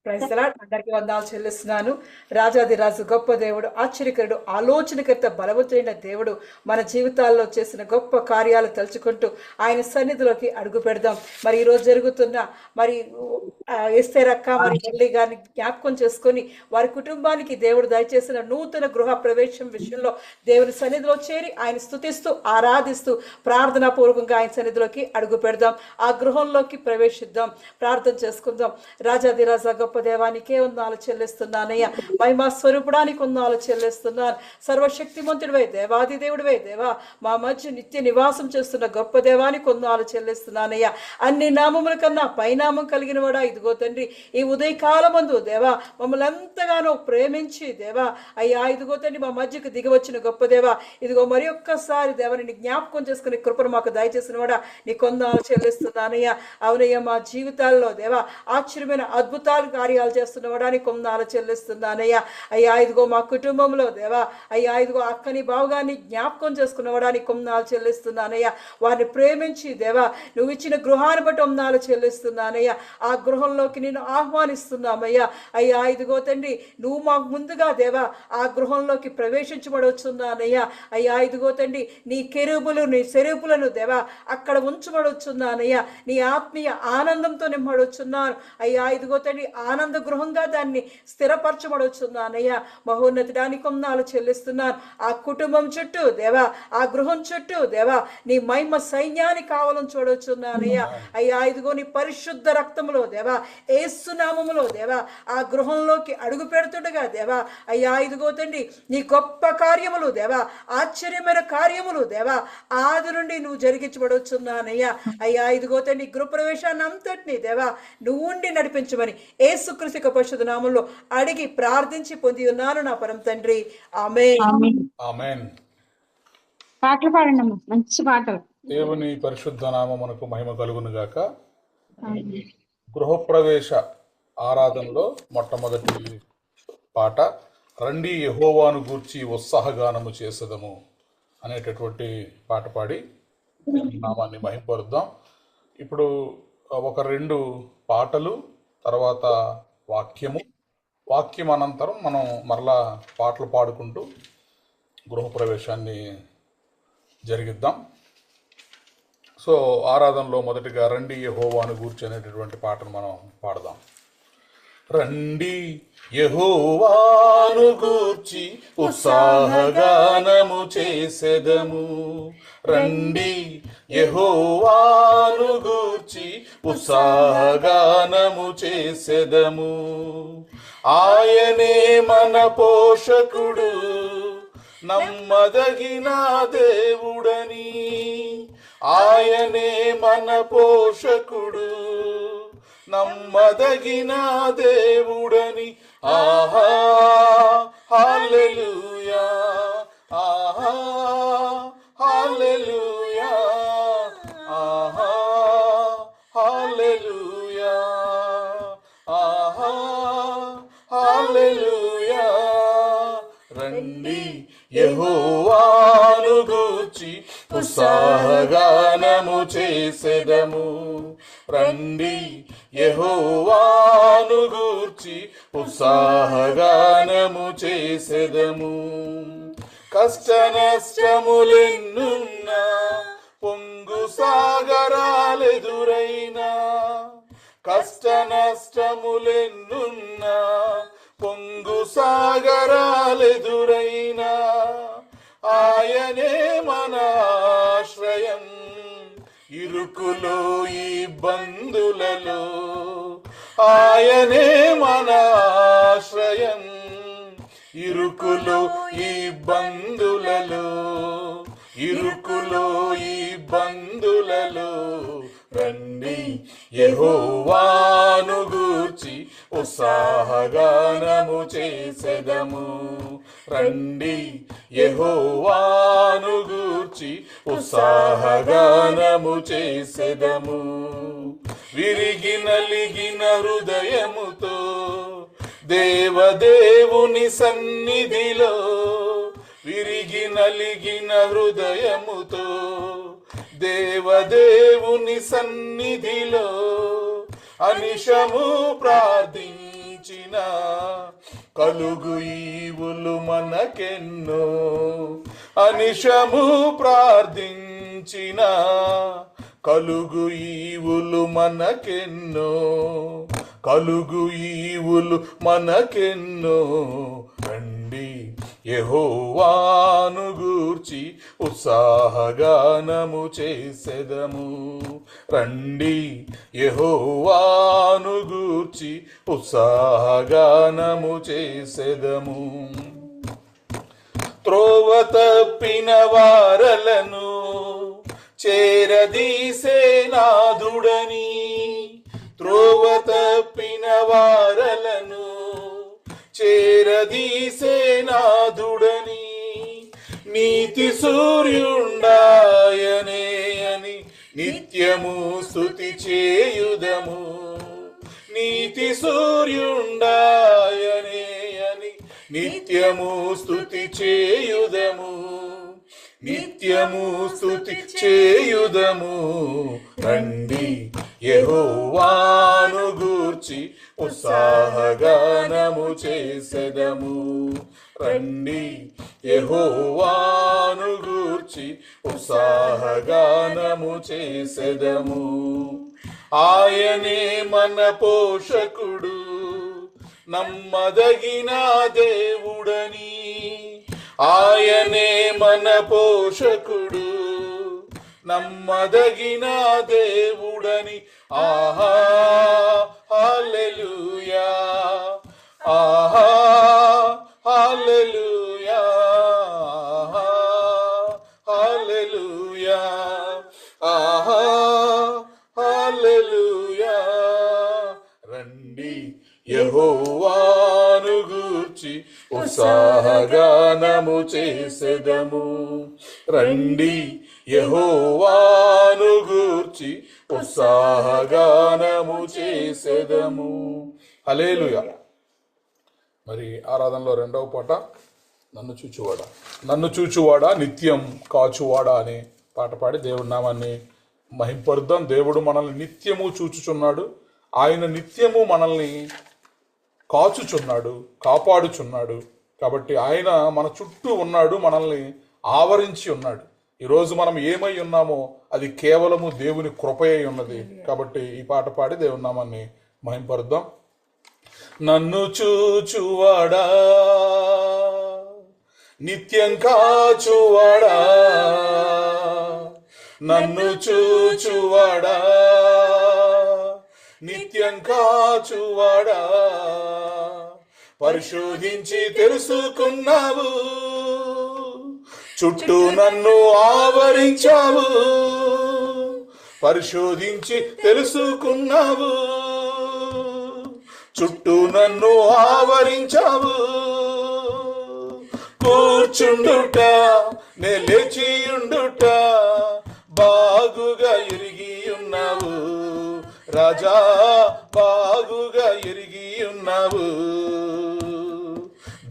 Praise the lord. అందరికీ వందనాలు చెల్లిస్తున్నాను. రాజాదిరాజు గొప్ప దేవుడు, ఆశ్చర్యకరుడు, ఆలోచనకర్త, బలవంతుడైన దేవుడు మన జీవితాల్లో చేసిన గొప్ప కార్యాలు తలుచుకుంటూ ఆయన సన్నిధిలోకి అడుగు పెడదాం. మరి ఈరోజు జరుగుతున్న మరి ఎస్తేర్ అక్క మరి మురళి గారిని జ్ఞాపకం చేసుకొని వారి కుటుంబానికి దేవుడు దయచేసిన నూతన గృహ ప్రవేశం విషయంలో దేవుని సన్నిధిలో చేరి ఆయన స్తుతిస్తూ ఆరాధిస్తూ ప్రార్థనా పూర్వకంగా ఆయన సన్నిధిలోకి అడుగు పెడదాం. ఆ గృహంలోకి ప్రవేశిద్దాం, ప్రార్థన చేసుకుందాం. రాజాదిరాజా గొప్ప దేవానికే వందనాలు చెల్లిస్తున్నానయ్యా. మహిమా స్వరూపుడానికి వందనాలు చెల్లిస్తున్నాను. సర్వశక్తిమంతుడివై దేవాది దేవుడివై దేవా, మా మధ్య నిత్య నివాసం చేస్తున్న గొప్ప దేవానికి వందనాలు చెల్లిస్తున్నానయ్యా. అన్ని నామముల కన్నా పైనామం కలిగిన వాడా ఇదిగో తండ్రి, ఈ ఉదయకాలమందు దేవా మమ్మల్ని ఎంతగానో ప్రేమించి దేవా అయ్యా ఇదిగో తండ్రి మా మధ్యకు దిగవచ్చిన గొప్ప దేవా, ఇదిగో మరి ఒక్కసారి దేవాని జ్ఞాపకం చేసుకుని కృపను మాకు దయచేసిన వాడా నీ కొందనాలు చెల్లిస్తున్నానయ్యా. అవునయ్యా, మా జీవితాల్లో దేవా ఆశ్చర్యమైన అద్భుతాలు కార్యాలు చేస్తున్న వాడా కొందనాలు చెల్లిస్తున్నానయ్యా. అయ్యా ఇదిగో మా కుటుంబంలో దేవా అయ్యా ఇదిగో అక్కని బావుగాన్ని జ్ఞాపకం చేసుకున్నవాడా నీ కొందనాలు చెల్లిస్తున్నానయ్యా. వారిని ప్రేమించి దేవా నువ్వు ఇచ్చిన గృహాన్ని బట్టి వందనాలు చెల్లిస్తున్నానయ్యా. ఆ గృహంలోకి నేను ఆహ్వానిస్తున్నామయ్యా. అయ్యా ఇదిగో తండ్రి నువ్వు మాకు ముందుగా దేవా ఆ గృహంలోకి ప్రవేశించబడవచ్చున్నానయ్యా. అయ్యా ఇదిగో తండ్రి నీ కెరూబులు నీ సెరూపులను దేవా అక్కడ ఉంచబడవచ్చున్నానయ్యా. నీ ఆత్మీయ ఆనందంతో నింపడవచ్చున్నాను అయ్యా. ఇదిగో తండ్రి ఆనంద గృహంగా దాన్ని స్థిరపరచబడవచ్చున్నానయ్యా. మహోన్నతడానికి వందనాలు చెల్లిస్తున్నాను. ఆ కుటుంబం చుట్టూ దేవా ఆ గృహం చుట్టూ దేవా నీ మహిమ సైన్యాన్ని కావాలని చూడవచ్చున్నానయ్యా. అయ్యా ఇదిగో నీ పరిశుద్ధ రక్తములో దేవా ఏసునామములో దేవా ఆ గృహంలోకి అడుగు పెడుతుండగా దేవా అయ్యా ఇదిగో తండ్రి నీ గొప్ప కార్యములు దేవా ఆశ్చర్యమైన కార్యములు దేవా ఆది నుండి నువ్వు జరిగించబడవచ్చున్నానయ్యా. అయ్యా ఇదిగో తండ్రి గృహప్రవేశాన్ని అంతటినీ దేవా నువ్వు ఉండి నడిపించమని యేసుక్రీస్తు పరిశుద్ధ నామములో అడిగి ప్రార్థించి పొంది ఉన్నాను నా పరమ తండ్రి. ఆమేన్. ఆమేన్. పాటలు పాడండి అమ్మ, మంచి పాటలు. దేవుని పరిశుద్ధ నామమునకు మహిమ కలుగును గాక. గృహప్రవేశ ఆరాధనలో మొట్టమొదటి పాట రండి యెహోవాను గూర్చి ఉత్సాహగానము చేసదము అనేటటువంటి పాట పాడి దేవుని నామాన్ని మహింపరుద్దాం. ఇప్పుడు ఒక 2 పాటలు తర్వాత వాక్యం అనంతరం మనం మరలా పాటలు పాడుకుంటూ గృహప్రవేశాన్ని జరిగిద్దాం. సో ఆరాధనలో మొదటిగా రండి యెహోవాను గూర్చి అనేటటువంటి పాటను మనం పాడదాం. రండి యెహోవాను గూర్చి ఉత్సాహగానము చేసెదము. రండి యెహోవాను గూర్చి ఉత్సాహగానము చేసెదము. ఆయనే మన పోషకుడు, నమ్మదగిన దేవుడని. ఆయనే మన పోషకుడు, నమ్మదగిన దేవుడని. ఆహా హల్లెలూయా, ఆహా హల్లెలూయా, ఆహా హల్లెలూయా, ఆహా హల్లెలూయా. రండి యెహోవాను గూర్చి ఉత్సాహగానము చేసెదము. రండి యెహోవాను గూర్చి ఉత్సాహగానము చేసెదము. కష్ట నష్టములెన్నున్నా పొంగు సాగరాలెదురైనా, కష్ట నష్టములెన్నున్నా పొంగు సాగరాలెదురైనా, ఆయనే మన ఆశ్రయం ఇరుకులో ఇబ్బందులలో. ఆయనే మన ఆశ్రయం ఇరుకులో ఇబ్బందులలో, ఇరుకులో ఇబ్బందులలో. రండి యెహోవాను గూర్చి ఉత్సాహగానము చేసెదము. రండి యెహోవాను గూర్చి ఉత్సాహగానము చేసెదము. విరిగి నలిగిన హృదయముతో దేవదేవుని సన్నిధిలో, విరిగి నలిగిన హృదయముతో దేవదేవుని సన్నిధిలో అనిశము ప్రార్థించి కలుగు ఈవులు మనకెన్నో. అనిశము ప్రార్థించిన కలుగు ఈవులు మనకెన్నో, కలుగు ఈవులు మనకెన్నో. రండి యెహోవాను గూర్చి ఉత్సాహగానము చేసెదము. రండి యెహోవాను గూర్చి ఉత్సాహగానము చేసెదము. త్రోవ తప్పిన వారలను చేరదీసే నాదుడని, త్రోవ తప్పిన వారలను చేరదీసే నాదుడని. నీతి సూర్యుండాయనే అని నిత్యము స్తుతి చేయుదము. నీతి సూర్యుండాయనే అని నిత్యము స్తుతి చేయుదము. నిత్యము స్తుతి చేయుదము. రండి యెహోవాను గూర్చి ఉత్సాహగానము చేసెదము. రండి యెహోవాను గూర్చి ఉత్సాహగానము చేసెదము. ఆయనే మన పోషకుడు, నమ్మదగిన దేవుడని. ఆయనే మన పోషకుడు, నమ్మదగిన దేవుడని. ఆహా హల్లెలూయా, ఆహా హల్లెలూయా, ఆహా హల్లెలూయా, ఆహా హల్లెలూయా. రండి యెహోవాను గూర్చి ఉత్సాహగానము చేసెదము. రండి యెహోవాను గూర్చి ఉత్సాహగానము చేసెదము. హల్లెలూయా. మరి ఆరాధనలో రెండవ పాట నన్ను చూచువాడా. నన్ను చూచువాడా నిత్యం కాచువాడా అనే పాట పాడి దేవుడి నామాన్ని మహింపరుద్దాం. దేవుడు మనల్ని నిత్యము చూచుచున్నాడు. ఆయన నిత్యము మనల్ని కాచుచున్నాడు, కాపాడుచున్నాడు. కాబట్టి ఆయన మన చుట్టూ ఉన్నాడు, మనల్ని ఆవరించి ఉన్నాడు. ఈరోజు మనం ఏమై ఉన్నామో అది కేవలము దేవుని కృపయై ఉన్నది. కాబట్టి ఈ పాట పాడి దేవుని నామాన్ని మహింపరుద్దాం. నన్ను చూచువాడా నిత్యం కాచువాడా, నన్ను చూచువాడా నిత్యం కాచువాడా. పరిశోధించి తెలుసుకున్నావు, చుట్టూ నన్ను ఆవరించావు. పరిశోధించి తెలుసుకున్నావు, చుట్టూ నన్ను ఆవరించావు. కూర్చుండుట నే లేచియుండుట బాగుగా ఎరిగి ఉన్నావు రాజా, బాగుగా ఎరిగి ఉన్నావు.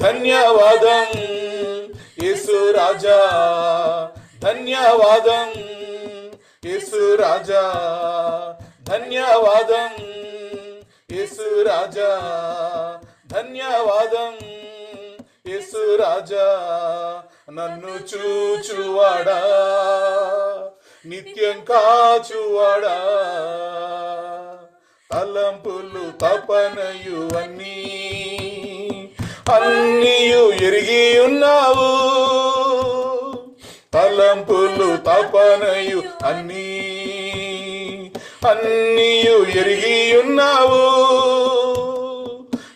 ధన్యవాదం యేసు రాజా, ధన్యవాదం యేసు రాజా, ధన్యవాదం యేసు రాజా, ధన్యవాదం యేసు రాజా. నన్ను చూచువాడా నిత్యం కాచువాడా. తలంపులు తపనయు అన్నీయు ఎరిగి ఉన్నావు. తలంపులు తపనయు అన్నీయు ఎరిగి ఉన్నావు.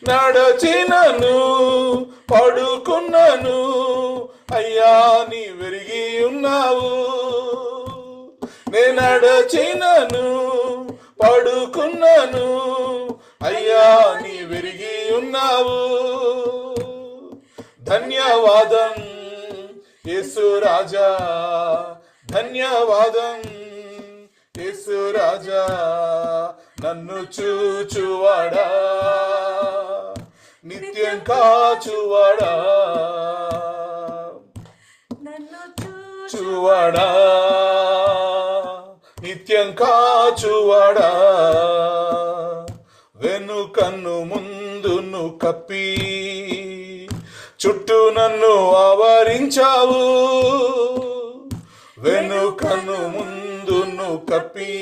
నడచినను పడుకున్నను అయ్యా నీ వెరిగి ఉన్నావు. నే నడచినను పడుకున్నను అయ్యా నీ వెరిగి ఉన్నావు. ధన్యవాదం యేసు రాజా, ధన్యవాదం యేసు రాజా. నన్ను చూచువాడా నిత్యం కాచువాడా, చూవాడా నిత్యం కాచువాడా. వెనుకన్ను ముందును నన్ను కప్పి చుట్టూ నన్ను ఆవరించావు, వెనుకను ముందును కప్పి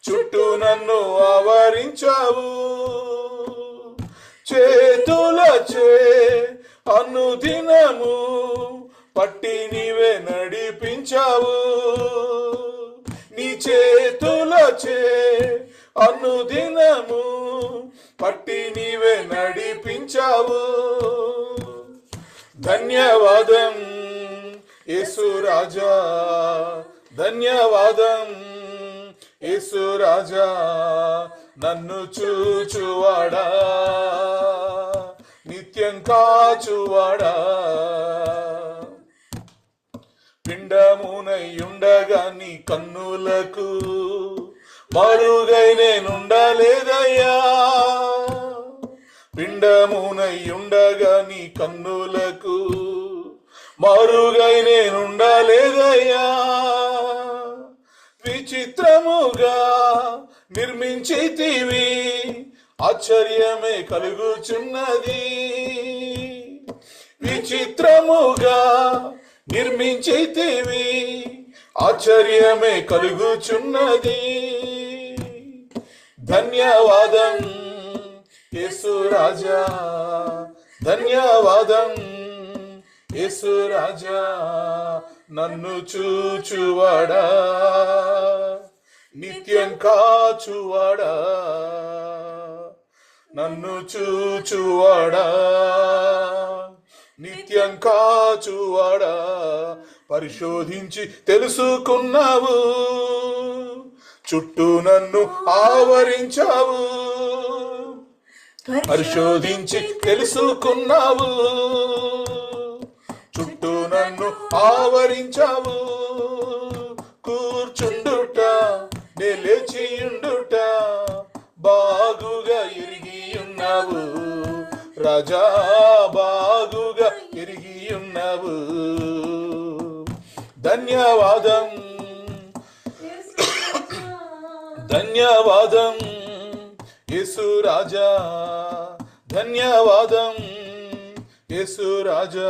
చుట్టూ నన్ను ఆవరించావు. చేతులచే అనుదినము పట్టి నీవే నడిపించావు, నీ చేతులచే అనుదినము పట్టి నీవే నడిపించావు. ధన్యవాదం యేసు రాజా, ధన్యవాదం యేసు రాజా, నన్ను చూచువాడా, నిత్యం కాచువాడా. పిండమునయుండగా నీ కన్నులకు మరుగై నేనుండలేదయ్యా, పిండమునయుండగా నీ కన్నులకు మరుగై నేనుండలేదయ్యా. విచిత్రముగా నిర్మించితివి, ఆశ్చర్యమే కలుగుచున్నది. విచిత్రముగా నిర్మించితివి, ఆశ్చర్యమే కలుగుచున్నది. ధన్యవాదం యేసు రాజా, ధన్యవాదం యేసు రాజా, నన్ను చూచువాడా, నిత్యం కాచువాడా, నన్ను చూచువాడా, నిత్యం కాచువాడా. పరిశోధించి తెలుసుకున్నావు, చుట్టూ నన్ను ఆవరించావు. పరిశోధించి తెలుసుకున్నావు, చుట్టూ నన్ను ఆవరించావు. కూర్చుండుట నే లేచియుండుట బాగుగా ఎరిగి ఉన్నావు రాజా, బాగుగా ఎరిగి ఉన్నావు. ధన్యవాదం ధన్యవాదం యేసు రాజా, ధన్యవాదం యేసు రాజా.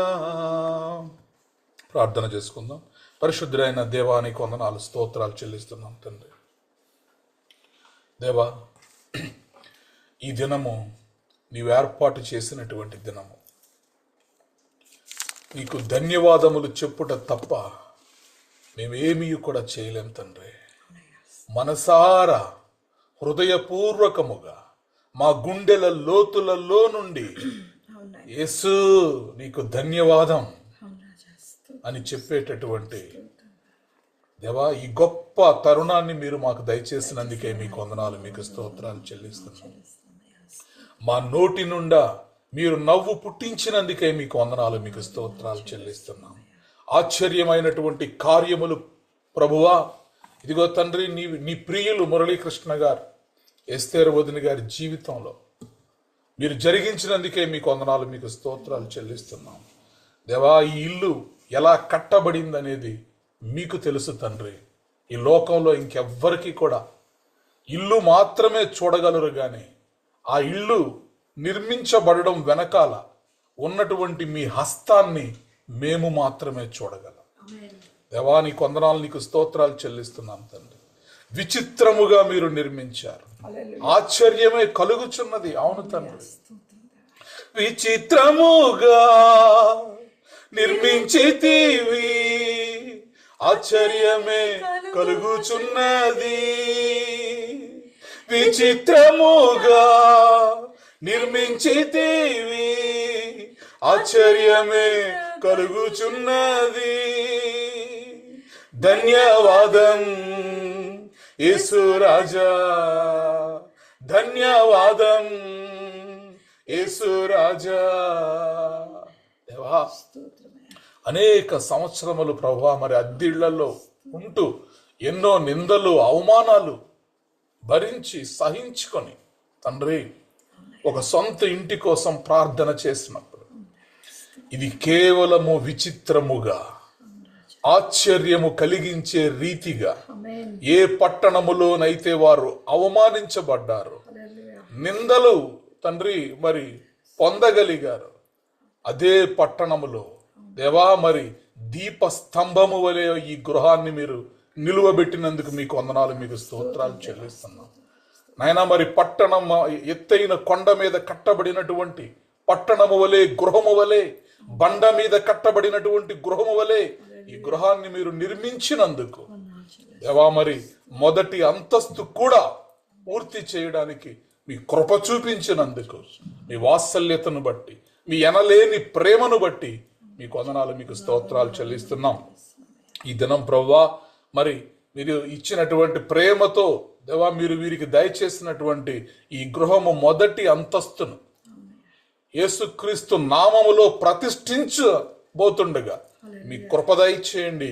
ప్రార్థన చేసుకుందాం. పరిశుద్ధుడైన దేవానికి వందనాలు, స్తోత్రాలు చెల్లిస్తున్నాం తండ్రి. దేవా, ఈ దినము నీవు ఏర్పాటు చేసినటువంటి దినము, నీకు ధన్యవాదములు చెప్పుట తప్ప మేమేమీ కూడా చేయలేం తండ్రి. మనసారా హృదయపూర్వకముగా మా గుండెల లోతులలో నుండి యేసు నీకు ధన్యవాదం అని చెప్పేటటువంటి దేవా, ఈ గొప్ప తరుణాన్ని మీరు మాకు దయచేసినందుకే మీకు వందనాలు, మీకు స్తోత్రాలు చెల్లిస్తున్నాం. మా నోటి నుండా మీరు నవ్వు పుట్టించినందుకే మీకు వందనాలు, మీకు స్తోత్రాలు చెల్లిస్తున్నాం. ఆశ్చర్యమైనటువంటి కార్యములు ప్రభువా, ఇదిగో తండ్రి, నీ ప్రియులు మురళీకృష్ణ గారు, ఎస్తేరు వదిన గారి జీవితంలో మీరు జరిగించినందుకే మీకు వందనాలు, మీకు స్తోత్రాలు చెల్లిస్తున్నాం. దేవా, ఈ ఇల్లు ఎలా కట్టబడింది అనేది మీకు తెలుసు తండ్రి. ఈ లోకంలో ఇంకెవ్వరికి కూడా ఇల్లు మాత్రమే చూడగలరు, కానీ ఆ ఇల్లు నిర్మించబడడం వెనకాల ఉన్నటువంటి మీ హస్తాన్ని మేము మాత్రమే చూడగలం. దేవా, నీకు వందనాలు, నీకు స్తోత్రాలు చెల్లిస్తున్నాం తండ్రి. విచిత్రముగా మీరు నిర్మించారు, ఆశ్చర్యమే కలుగుచున్నది. అవును తండ్రి, విచిత్రముగా నిర్మించితివి, ఆశ్చర్యమే కలుగుచున్నది. విచిత్రముగా నిర్మించితివి, ఆశ్చర్యమే కలుగుచున్నది. ధన్యవాదం యేసు రాజా, ధన్యవాదం యేసు రాజా. దేవా, అనేక సంవత్సరములు ప్రభువా మరి అద్దిళ్లలో ఉంటూ ఎన్నో నిందలు అవమానాలు భరించి సహించుకొని తండ్రి ఒక సొంత ఇంటి కోసం ప్రార్థన చేసినప్పుడు ఇది కేవలము విచిత్రముగా ఆశ్చర్యము కలిగించే రీతిగా ఏ పట్టణములోనైతే వారు అవమానించబడ్డారు, నిందలు తండ్రి మరి పొందగలిగారు, అదే పట్టణములో దేవా మరి దీపస్తంభము వలె ఈ గృహాన్ని మీరు నిలువబెట్టినందుకు మీకు వందనాలు, మీకు స్తోత్రాలు చెల్లిస్తున్నాం నాయనా. మరి పట్టణం ఎత్తైన కొండ మీద కట్టబడినటువంటి పట్టణము వలె, గృహము వలె, బండ మీద కట్టబడినటువంటి గృహము వలె ఈ గృహాన్ని మీరు నిర్మించినందుకు దేవా మరి మొదటి అంతస్తు కూడా పూర్తి చేయడానికి మీ కృప చూపించినందుకు, మీ వాత్సల్యతను బట్టి, మీ ఎనలేని ప్రేమను బట్టి మీకు వందనాలు, మీకు స్తోత్రాలు చెల్లిస్తున్నాం. ఈ దినం ప్రభువా మరి మీరు ఇచ్చినటువంటి ప్రేమతో దేవా మీరు వీరికి దయచేసినటువంటి ఈ గృహము మొదటి అంతస్తును యేసుక్రీస్తు నామములో ప్రతిష్ఠించబోతుండగా మీ కృప దయచేయండి,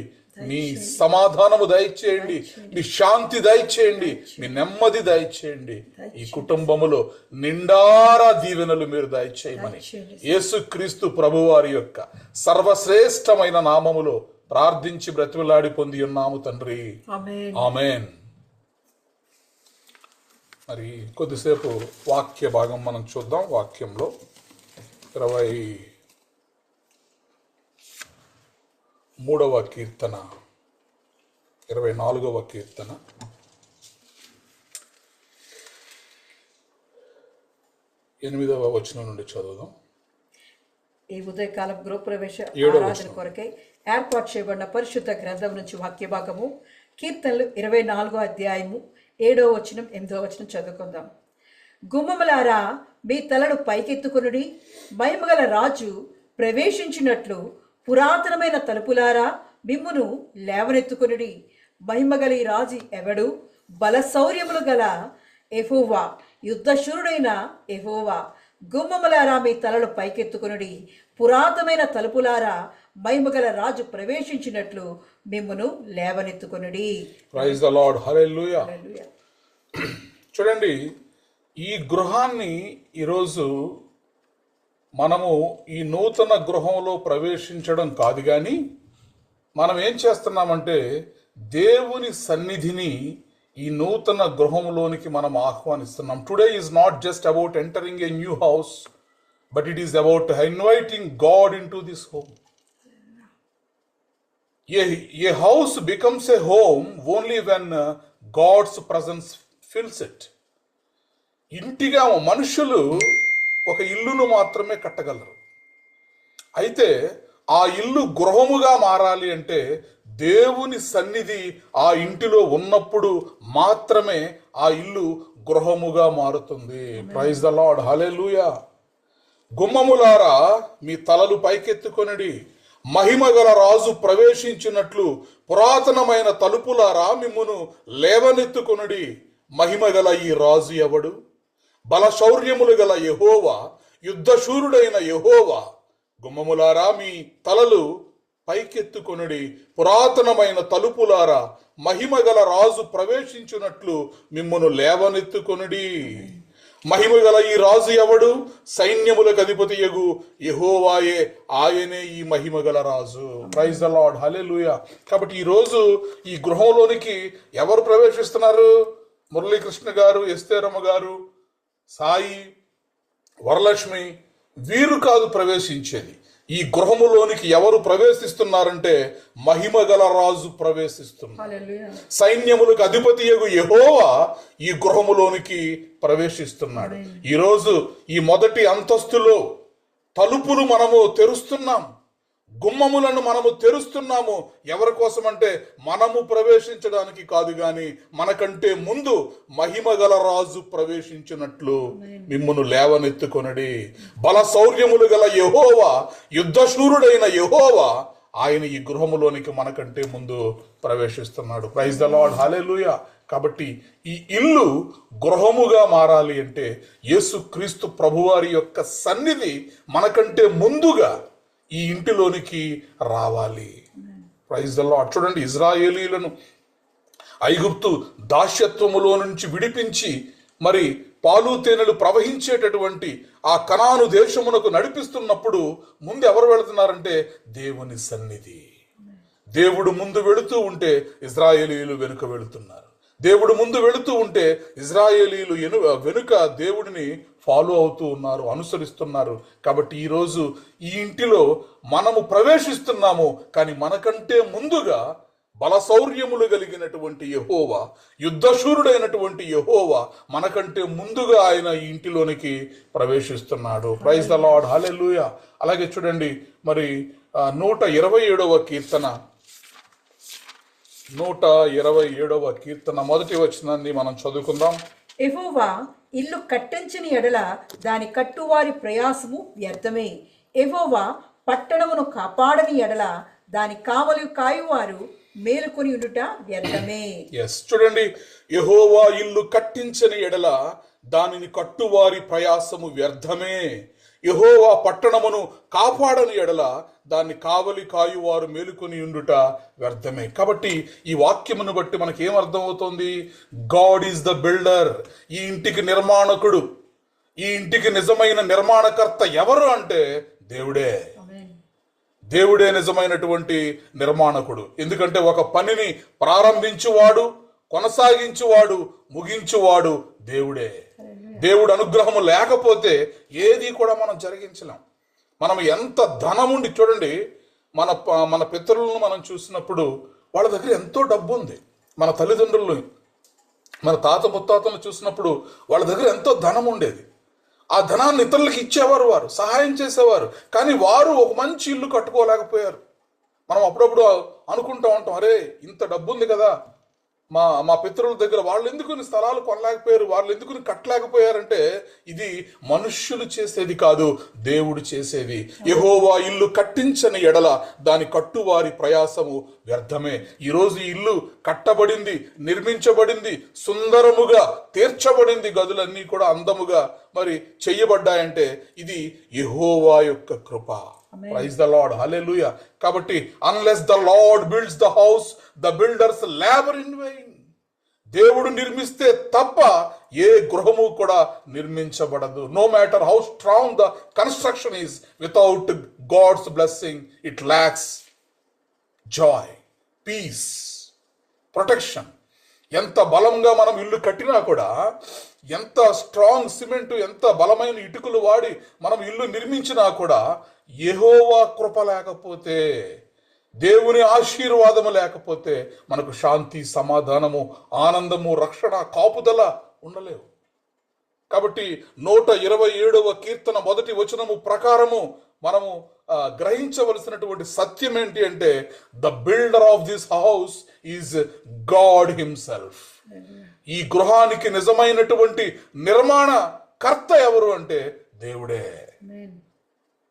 మీ సమాధానము దయచేయండి, మీ శాంతి దయచేయండి, మీ నెమ్మది దయచేయండి. ఈ కుటుంబములో నిండారా దీవెనలు మీరు దయచేయమని యేసుక్రీస్తు ప్రభువారి యొక్క సర్వశ్రేష్టమైన నామములో ప్రార్థించి బ్రతిమలాడి పొంది ఉన్నాము తండ్రి, ఆమేన్. మరి కొద్దిసేపు వాక్య భాగం మనం చూద్దాం. వాక్యంలో 23వ కీర్తన, 24వ కీర్తన, 8వ వచనం నుండి చదువుదాం. ఈ ఉదయకాల గృహప్రవేశ ఆరాధన కొరకై ఏర్పాటు చేయబడిన పరిశుద్ధ గ్రంథం నుంచి వాక్య భాగము కీర్తనలు 24వ అధ్యాయము 7వ వచనం 8వ వచనం చదువుకుందాం. గుమ్మములారా మీ తలను పైకెత్తుకొనుడి, మహిమగల రాజు ప్రవేశించినట్లు పురాతనమైన తలుపులారా మిమ్మును లేవనెత్తుకొనుడి. మహిమగల ఈ రాజు ఎవడు? బలశౌర్యములు గల యెహోవా, యుద్ధశూరుడైన యెహోవా. గుమ్మములారా మీ తలలు పైకెత్తుకొనుడి, పురాతనమైన తలుపులారా మహిమగల రాజు ప్రవేశించినట్లు మిమ్మును లేవనెత్తుకొనుడి. ప్రైజ్ ద లార్డ్, హల్లెలూయా. చూడండి, ఈ గృహాన్ని ఈరోజు మనము ఈ నూతన గృహంలో ప్రవేశించడం కాదు, కానీ మనం ఏం చేస్తున్నామంటే దేవుని సన్నిధిని ఈ నూతన గృహంలోనికి మనం ఆహ్వానిస్తున్నాం. Today is not just about entering a new house, but it is about inviting God in to this home. A house becomes a home only when God's presence fills it. ఇంటిగా మనుషులు ఒక ఇల్లును మాత్రమే కట్టగలరు. అయితే ఆ ఇల్లు గృహముగా మారాలి అంటే దేవుని సన్నిధి ఆ ఇంటిలో ఉన్నప్పుడు మాత్రమే ఆ ఇల్లు గృహముగా మారుతుంది. ప్రైజ్ ద లార్డ్, హల్లెలూయా. గుమ్మములారా మీ తలలు పైకెత్తుకొనిడి, మహిమగల రాజు ప్రవేశించినట్లు పురాతనమైన తలుపులారా మిమ్మును లేవనెత్తుకొనుడి. మహిమగల ఈ రాజు ఎవడు? బలశౌర్యములు గల యెహోవా, యుద్ధశూరుడైన యెహోవా. గుమ్మములారా మీ తలలు పైకెత్తుకొనుడి, పురాతనమైన తలుపులారా మహిమగల రాజు ప్రవేశించినట్లు మిమ్మును లేవనెత్తుకొనుడి. మహిమగల ఈ రాజు ఎవడు? సైన్యములకు అధిపతియగు యెహోవాయే, ఆయనే ఈ మహిమగల రాజు. Praise the Lord, hallelujah. కాబట్టి ఈ రోజు ఈ గృహంలోనికి ఎవరు ప్రవేశిస్తున్నారు? మురళీకృష్ణ గారు, ఎస్తేరమ్మ గారు, సాయి, వరలక్ష్మి, వీరు కాదు ప్రవేశించేది. ఈ గృహములోనికి ఎవరు ప్రవేశిస్తున్నారంటే మహిమగల రాజు ప్రవేశిస్తున్నారు. సైన్యములకు అధిపతియగు యెహోవా ఈ గృహములోనికి ప్రవేశిస్తున్నాడు. ఈరోజు ఈ మొదటి అంతస్తులో తలుపులు మనము తెరుస్తున్నాం, గుమ్మములను మనము తెరుస్తున్నాము. ఎవరి కోసం అంటే మనము ప్రవేశించడానికి కాదు, గాని మనకంటే ముందు మహిమగల రాజు ప్రవేశించినట్లు మిమ్మును లేవనెత్తుకొనడి. బలశౌర్యములు గల యెహోవా, యుద్ధశూరుడైన యెహోవా, ఆయన ఈ గృహములోనికి మనకంటే ముందు ప్రవేశిస్తున్నాడు. Praise the Lord, hallelujah. కాబట్టి ఈ ఇల్లు గృహముగా మారాలి అంటే యేసుక్రీస్తు ప్రభువారి యొక్క సన్నిధి మనకంటే ముందుగా ఈ ఇంటిలోనికి రావాలి. Praise the Lord. చూడండి, ఇజ్రాయేలీలను ఐగుప్తు దాస్యత్వములో నుంచి విడిపించి మరి పాలు తేనెలు ప్రవహించేటటువంటి ఆ కనాను దేశమునకు నడిపిస్తున్నప్పుడు ముందు ఎవరు వెళుతున్నారంటే దేవుని సన్నిధి. దేవుడు ముందు వెళుతూ ఉంటే ఇజ్రాయేలీలు వెనుక వెళుతున్నారు. దేవుడు ముందు వెళుతూ ఉంటే ఇజ్రాయేలీలు వెనుక దేవుడిని ఫాలో అవుతూ ఉన్నారు, అనుసరిస్తున్నారు. కాబట్టి ఈరోజు ఈ ఇంటిలో మనము ప్రవేశిస్తున్నాము, కానీ మనకంటే ముందుగా బలశౌర్యములు కలిగినటువంటి యెహోవా, యుద్ధశూరుడైనటువంటి యెహోవా మనకంటే ముందుగా ఆయన ఈ ఇంటిలోనికి ప్రవేశిస్తున్నాడు. ప్రైజ్ ద లార్డ్, హల్లెలూయా. అలాగే చూడండి, మరి 127వ కీర్తన 127వ కీర్తన మొదటి వచనాన్ని మనం చదువుకుందాం. యెహోవా ఇల్లు కట్టించిన ఎడల దాని కట్టువారి ప్రయాసము వ్యర్థమే. యెహోవా పట్టణమును కాపాడని ఎడల దాని కావలి కాయువారు మేలుకొని ఉండుట వ్యర్థమే. ఎస్, చూడండి, యెహోవా ఇల్లు కట్టించని ఎడల దానిని కట్టువారి ప్రయాసము వ్యర్థమే. యెహోవా పట్టణమును కాపాడని ఎడల దాన్ని కావలి కాయువారు మేలుకొని ఉండుట వ్యర్థమే. కాబట్టి ఈ వాక్యమును బట్టి మనకి ఏం అర్థమవుతుంది? God is the builder. ఈ ఇంటికి నిర్మాణకుడు, ఈ ఇంటికి నిజమైన నిర్మాణకర్త ఎవరు అంటే దేవుడే. దేవుడే నిజమైనటువంటి నిర్మాణకుడు. ఎందుకంటే ఒక పనిని ప్రారంభించువాడు, కొనసాగించువాడు, ముగించువాడు దేవుడే. దేవుడు అనుగ్రహము లేకపోతే ఏది కూడా మనం జరిగించలేం. మనం ఎంత ధనముండి, చూడండి, మన పితరులను మనం చూసినప్పుడు వాళ్ళ దగ్గర ఎంతో డబ్బు ఉంది. మన తల్లిదండ్రులు, మన తాత ముత్తాతలను చూసినప్పుడు వాళ్ళ దగ్గర ఎంతో ధనం ఉండేది. ఆ ధనాన్ని ఇతరులకు ఇచ్చేవారు, వారు సహాయం చేసేవారు. కానీ వారు ఒక మంచి ఇల్లు కట్టుకోలేకపోయారు. మనం అప్పుడప్పుడు అనుకుంటా ఉంటాం, అరే ఇంత డబ్బు ఉంది కదా, మా పితరుల దగ్గర వాళ్ళు ఎందుకు స్థలాలు కొనలేకపోయారు, వాళ్ళు ఎందుకు కట్టలేకపోయారంటే ఇది మనుష్యులు చేసేది కాదు, దేవుడు చేసేది. యెహోవా ఇల్లు కట్టించని ఎడల దాని కట్టువారి ప్రయాసము వ్యర్థమే. ఈరోజు ఈ ఇల్లు కట్టబడింది, నిర్మించబడింది, సుందరముగా తీర్చబడింది, గదులన్నీ కూడా అందముగా మరి చెయ్యబడ్డాయంటే ఇది యెహోవా యొక్క కృప. Praise the Lord, hallelujah. కాబట్టి unless the Lord builds the house the builders labour in vain. దేవుడు నిర్మిస్తే తప్ప ఏ గృహము కూడా నిర్మించబడదు. No matter how strong the construction is, without God's blessing it lacks joy, peace, protection. ఎంత బలంగా మనం ఇల్లు కట్టినా కూడా, ఎంత స్ట్రాంగ్ సిమెంట్, ఎంత బలమైన ఇటుకలు వాడి మనం ఇల్లు నిర్మించినా కూడా యెహోవా కృప లేకపోతే, దేవుని ఆశీర్వాదము లేకపోతే మనకు శాంతి, సమాధానము, ఆనందము, రక్షణ, కాపుదల ఉండలేవు. కాబట్టి 127వ కీర్తన మొదటి వచనము ప్రకారము మనము గ్రహించవలసినటువంటి సత్యం ఏంటి అంటే, the builder of this house is God himself. ఈ గృహానికి నిజమైనటువంటి నిర్మాణ కర్త ఎవరు అంటే దేవుడే.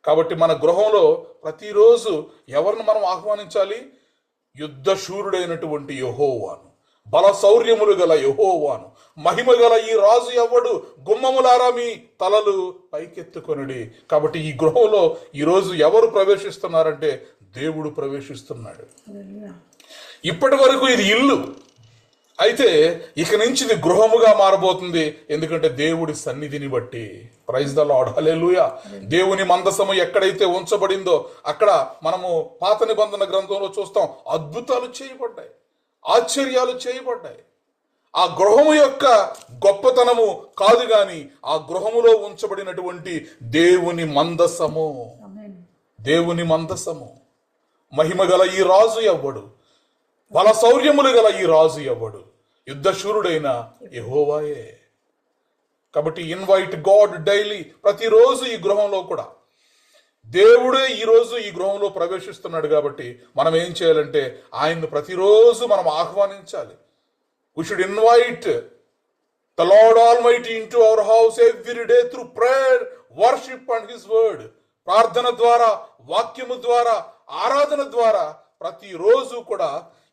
కాబట్టి మన గృహంలో ప్రతిరోజు ఎవరిని మనం ఆహ్వానించాలి? యుద్ధశూరుడైనటువంటి యెహోవాను, బలశౌర్యములు గల యెహోవాను. మహిమ గల ఈ రాజు ఎవడు? గుమ్మములారా మీ తలలు పైకెత్తుకొనుడి. కాబట్టి ఈ గృహంలో ఈరోజు ఎవరు ప్రవేశిస్తున్నారంటే దేవుడు ప్రవేశిస్తున్నాడు. ఇప్పటి వరకు ఇది ఇల్లు అయితే, ఇక నుంచి ఇది గృహముగా మారబోతుంది. ఎందుకంటే దేవుడి సన్నిధిని బట్టి. ప్రైజ్ ద లార్డ్, హల్లెలూయా. దేవుని మందసము ఎక్కడైతే ఉంచబడిందో అక్కడ మనము పాత నిబంధన గ్రంథంలో చూస్తాం, అద్భుతాలు చేయబడ్డాయి, ఆశ్చర్యాలు చేయబడ్డాయి. ఆ గృహము యొక్క గొప్పతనము కాదు గాని ఆ గృహములో ఉంచబడినటువంటి దేవుని మందసము. దేవుని మందసము. మహిమ గల ఈ రాజు ఎవ్వడు? బలశౌర్యములు గల ఈ రాజు ఎవ్వడు? యుద్ధశూరుడైన యెహోవాయే. కాబట్టి ఇన్వైట్ గాడ్ డైలీ. ప్రతిరోజు ఈ గృహంలో కూడా దేవుడే ఈరోజు ఈ గృహంలో ప్రవేశిస్తున్నాడు. కాబట్టి మనం ఏం చేయాలంటే ఆయన్ను ప్రతిరోజు మనం ఆహ్వానించాలి. We should invite the Lord Almighty into our house every day through prayer, worship and His word. ప్రార్థన ద్వారా, వాక్యము ద్వారా, ఆరాధన ద్వారా ప్రతిరోజు కూడా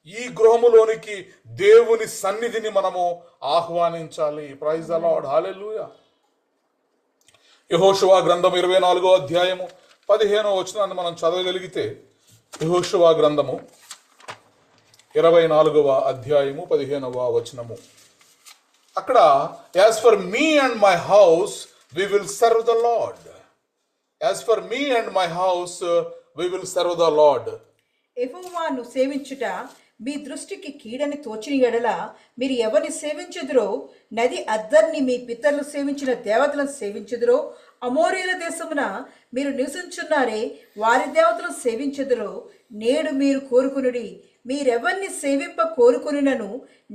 ఈ గృహములోనికి దేవుని సన్నిధిని మనము ఆహ్వానించాలి. ప్రైజ్ ద లార్డ్, హల్లెలూయా. యెహోషువ గ్రంథం 24వ అధ్యాయము 15వ వచనాన్ని మనం చదవగలిగితే, యెహోషువ గ్రంథము 24వ అధ్యాయము 15వ వచనము. అక్కడ as for me and my house we will serve the Lord. As for me and my house we will serve the Lord. యెహోవాను సేవించుట మీ దృష్టికి కీడని తోచిన ఎడల మీరు ఎవరిని సేవించుదురో, నది అద్దరిని మీ పితరులు సేవించిన దేవతలను సేవించుదురో, అమోరీల దేశమున మీరు నివసించున్నారే వారి దేవతలను సేవించుదురో, నేడు మీరు కోరుకునుడి. మీరెవరిని సేవింప కోరుకునినను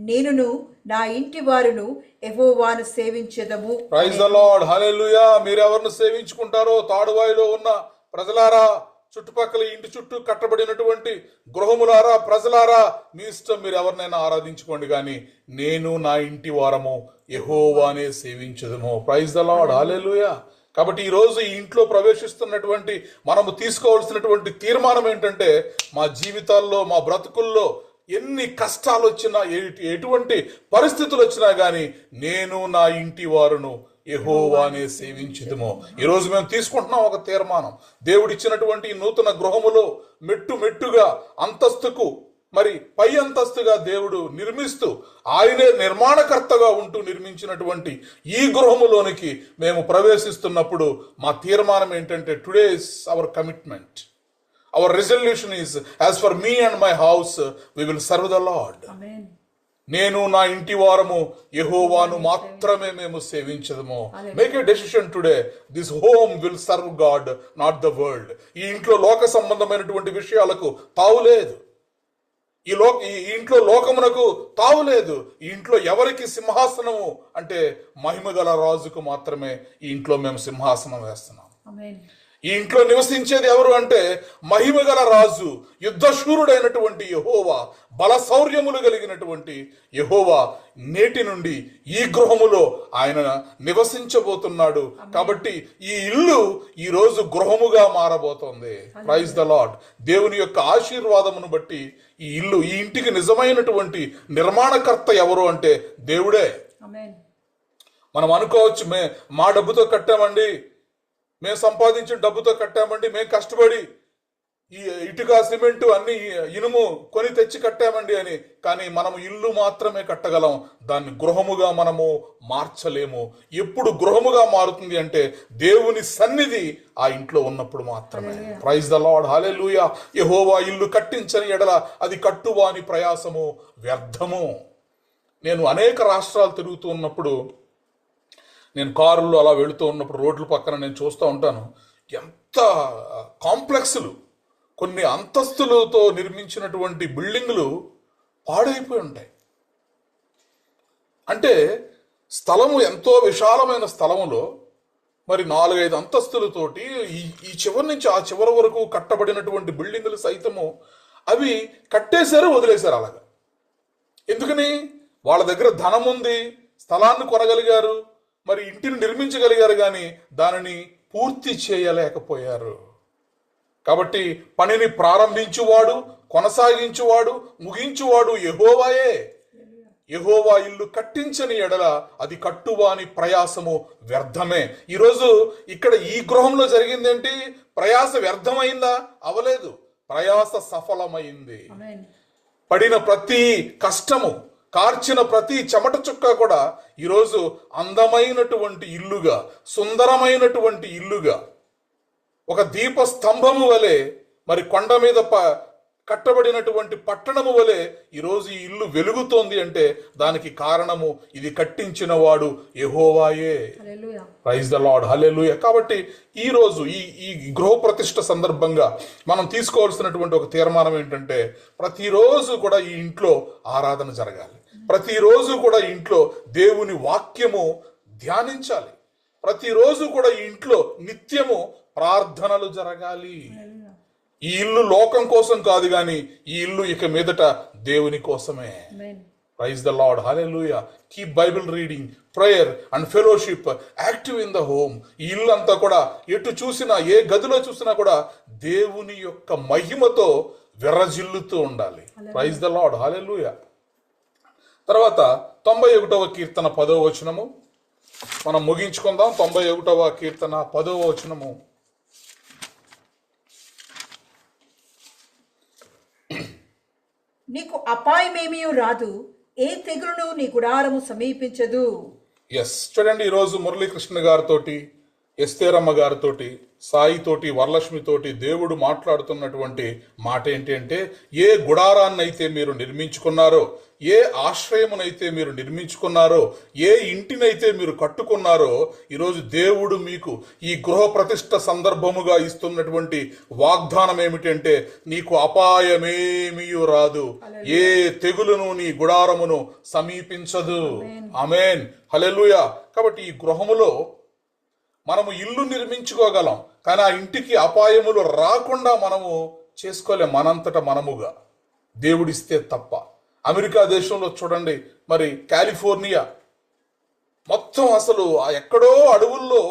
నేనును నా ఇంటి వారును యెహోవాను సేవించెదము. ప్రైజ్ ద లార్డ్, హల్లెలూయా. మీరు ఎవరిని సేవించుకుంటారో, తాడువాయిలో ఉన్న ప్రజలారా, చుట్టుపక్కల ఇంటి చుట్టూ కట్టబడినటువంటి గృహములారా, ప్రజలారా, మీ ఇష్టం, మీరు ఎవరినైనా ఆరాధించుకోండి, కానీ నేను నా ఇంటి వారము యెహోవానే సేవించదుము. Praise the Lord, hallelujah. కాబట్టి ఈరోజు ఈ ఇంట్లో ప్రవేశిస్తున్నటువంటి మనము తీసుకోవాల్సినటువంటి తీర్మానం ఏంటంటే, మా జీవితాల్లో, మా బ్రతుకుల్లో ఎన్ని కష్టాలు వచ్చినా, ఎటువంటి పరిస్థితులు వచ్చినా కానీ నేను నా ఇంటి వారును యెహోవానే సేవించుదుము. ఈరోజు మేము తీసుకుంటున్నాం ఒక తీర్మానం. దేవుడిచ్చినటువంటి ఈ నూతన గృహములో మెట్టు మెట్టుగా అంతస్తుకు మరి పై అంతస్తుగా దేవుడు నిర్మిస్తూ ఆయనే నిర్మాణకర్తగా ఉంటూ నిర్మించినటువంటి ఈ గృహములోనికి మేము ప్రవేశిస్తున్నప్పుడు మా తీర్మానం ఏంటంటే, today is our commitment, our resolution is, as for me and my house we will serve the Lord. Amen. నేను నా ఇంటి వారము యెహోవాను మాత్రమే మేము సేవించదము. Make a decision today, this home will serve God, not the world. ఈ ఇంట్లో లోక సంబంధమైనటువంటి విషయాలకు తావులేదు. ఈ ఇంట్లో లోకమునకు తావులేదు. ఈ ఇంట్లో ఎవరికి సింహాసనము అంటే మహిమగల రాజుకు మాత్రమే ఈ ఇంట్లో మేము సింహాసనం వేస్తున్నాం. ఆమేన్. ఈ ఇంట్లో నివసించేది ఎవరు అంటే మహిమగల రాజు, యుద్ధశూరుడైనటువంటి యెహోవా, బలశౌర్యములు కలిగినటువంటి యెహోవా నేటి నుండి ఈ గృహములో ఆయన నివసించబోతున్నాడు. కాబట్టి ఈ ఇల్లు ఈ రోజు గృహముగా మారబోతోంది. Praise the Lord. దేవుని యొక్క ఆశీర్వాదమును బట్టి ఈ ఇల్లు, ఈ ఇంటికి నిజమైనటువంటి నిర్మాణకర్త ఎవరు అంటే దేవుడే. ఆమేన్. మనం అనుకోవచ్చు, మా డబ్బుతో కట్టామండి, మేము సంపాదించిన డబ్బుతో కట్టామండి, మేము కష్టపడి ఈ ఇటుక, సిమెంటు, అన్ని ఇనుము కొని తెచ్చి కట్టామండి అని. కానీ మనము ఇల్లు మాత్రమే కట్టగలం, దాన్ని గృహముగా మనము మార్చలేము. ఎప్పుడు గృహముగా మారుతుంది అంటే దేవుని సన్నిధి ఆ ఇంట్లో ఉన్నప్పుడు మాత్రమే. ప్రైజ్ ద లార్డ్, హల్లెలూయా. యెహోవా ఇల్లు కట్టించని ఎడల అది కట్టువాని ప్రయాసము వ్యర్థము. నేను అనేక రాష్ట్రాలు తిరుగుతూ ఉన్నప్పుడు, నేను కారుల్లో అలా వెళుతూ ఉన్నప్పుడు రోడ్ల పక్కన నేను చూస్తూ ఉంటాను, ఎంత కాంప్లెక్స్లు, కొన్ని అంతస్తులతో నిర్మించినటువంటి బిల్డింగులు పాడైపోయి ఉంటాయి. అంటే స్థలము ఎంతో విశాలమైన స్థలములో మరి 4-5 అంతస్తులతోటి ఈ చివరి నుంచి ఆ చివరి వరకు కట్టబడినటువంటి బిల్డింగులు సైతము అవి కట్టేశారు, వదిలేశారు అలాగా. ఎందుకని? వాళ్ళ దగ్గర ధనం ఉంది, స్థలాన్ని కొనగలిగారు, మరి ఇంటిని నిర్మించగలిగారు, కానీ దానిని పూర్తి చేయలేకపోయారు. కాబట్టి పనిని ప్రారంభించువాడు, కొనసాగించువాడు, ముగించువాడు యెహోవాయే. యెహోవా ఇల్లు కట్టించని ఎడల అది కట్టువాని ప్రయాసము వ్యర్థమే. ఈరోజు ఇక్కడ ఈ గృహంలో జరిగిందేంటి? ప్రయాస వ్యర్థమైందా? అవలేదు, ప్రయాస సఫలమైంది. ఆమేన్. పడిన ప్రతి కష్టము, కార్చిన ప్రతి చెమట చుక్క కూడా ఈరోజు అందమైనటువంటి ఇల్లుగా, సుందరమైనటువంటి ఇల్లుగా, ఒక దీప స్తంభము వలె, మరి కొండ మీద కట్టబడినటువంటి పట్టణము వలె ఈరోజు ఈ ఇల్లు వెలుగుతోంది అంటే దానికి కారణము ఇది కట్టించిన వాడు యెహోవాయే. హల్లెలూయా. Praise the Lord, hallelujah. కాబట్టి ఈ రోజు ఈ గృహ ప్రతిష్ఠ సందర్భంగా మనం తీసుకోవాల్సినటువంటి ఒక తీర్మానం ఏంటంటే, ప్రతిరోజు కూడా ఈ ఇంట్లో ఆరాధన జరగాలి. ప్రతిరోజు కూడా ఈ ఇంట్లో దేవుని వాక్యము ధ్యానించాలి. ప్రతిరోజు కూడా ఈ ఇంట్లో నిత్యము ప్రార్థనలు జరగాలి. ఈ ఇల్లు లోకం కోసం కాదు, కానీ ఈ ఇల్లు ఇక మీదట దేవుని కోసమే. Amen. Praise the Lord, hallelujah. Keep Bible reading, prayer and fellowship active in the home. ఈ ఇల్లు అంతా కూడా ఎటు చూసినా, ఏ గదిలో చూసినా కూడా దేవుని యొక్క మహిమతో విర్రజిల్లుతూ ఉండాలి. ప్రైజ్ ద లార్డ్, హల్లెలూయా. తర్వాత 91వ కీర్తన 10వ వచనము మనం ముగించుకుందాం. 91వ కీర్తన 10వ వచనము. నీకు అపాయమేమీ రాదు, ఏ తెగులును నీ గుడారము సమీపించదు. ఎస్, చూడండి, ఈరోజు మురళీకృష్ణ గారితో ఎస్తేరమ్మ గారితోటి, సాయితోటి, వరలక్ష్మితోటి దేవుడు మాట్లాడుతున్నటువంటి మాట ఏంటి అంటే, ఏ గుడారాన్నైతే మీరు నిర్మించుకున్నారో, ఏ ఆశ్రయమునైతే మీరు నిర్మించుకున్నారో, ఏ ఇంటినైతే మీరు కట్టుకున్నారో, ఈరోజు దేవుడు మీకు ఈ గృహ ప్రతిష్ఠ సందర్భముగా ఇస్తున్నటువంటి వాగ్దానం ఏమిటంటే, నీకు అపాయమేమీ రాదు, ఏ తెగులును నీ గుడారమును సమీపించదు. ఆమేన్, హల్లెలూయా. కాబట్టి ఈ గృహములో మనము ఇల్లు నిర్మించుకోగలం, కానీ ఆ ఇంటికి అపాయములు రాకుండా మనము చేసుకోలేం మనంతట మనముగా, దేవుడిస్తే తప్ప. అమెరికా దేశంలో చూడండి, మరి కాలిఫోర్నియా మొత్తం అసలు ఎక్కడో అడవుల్లో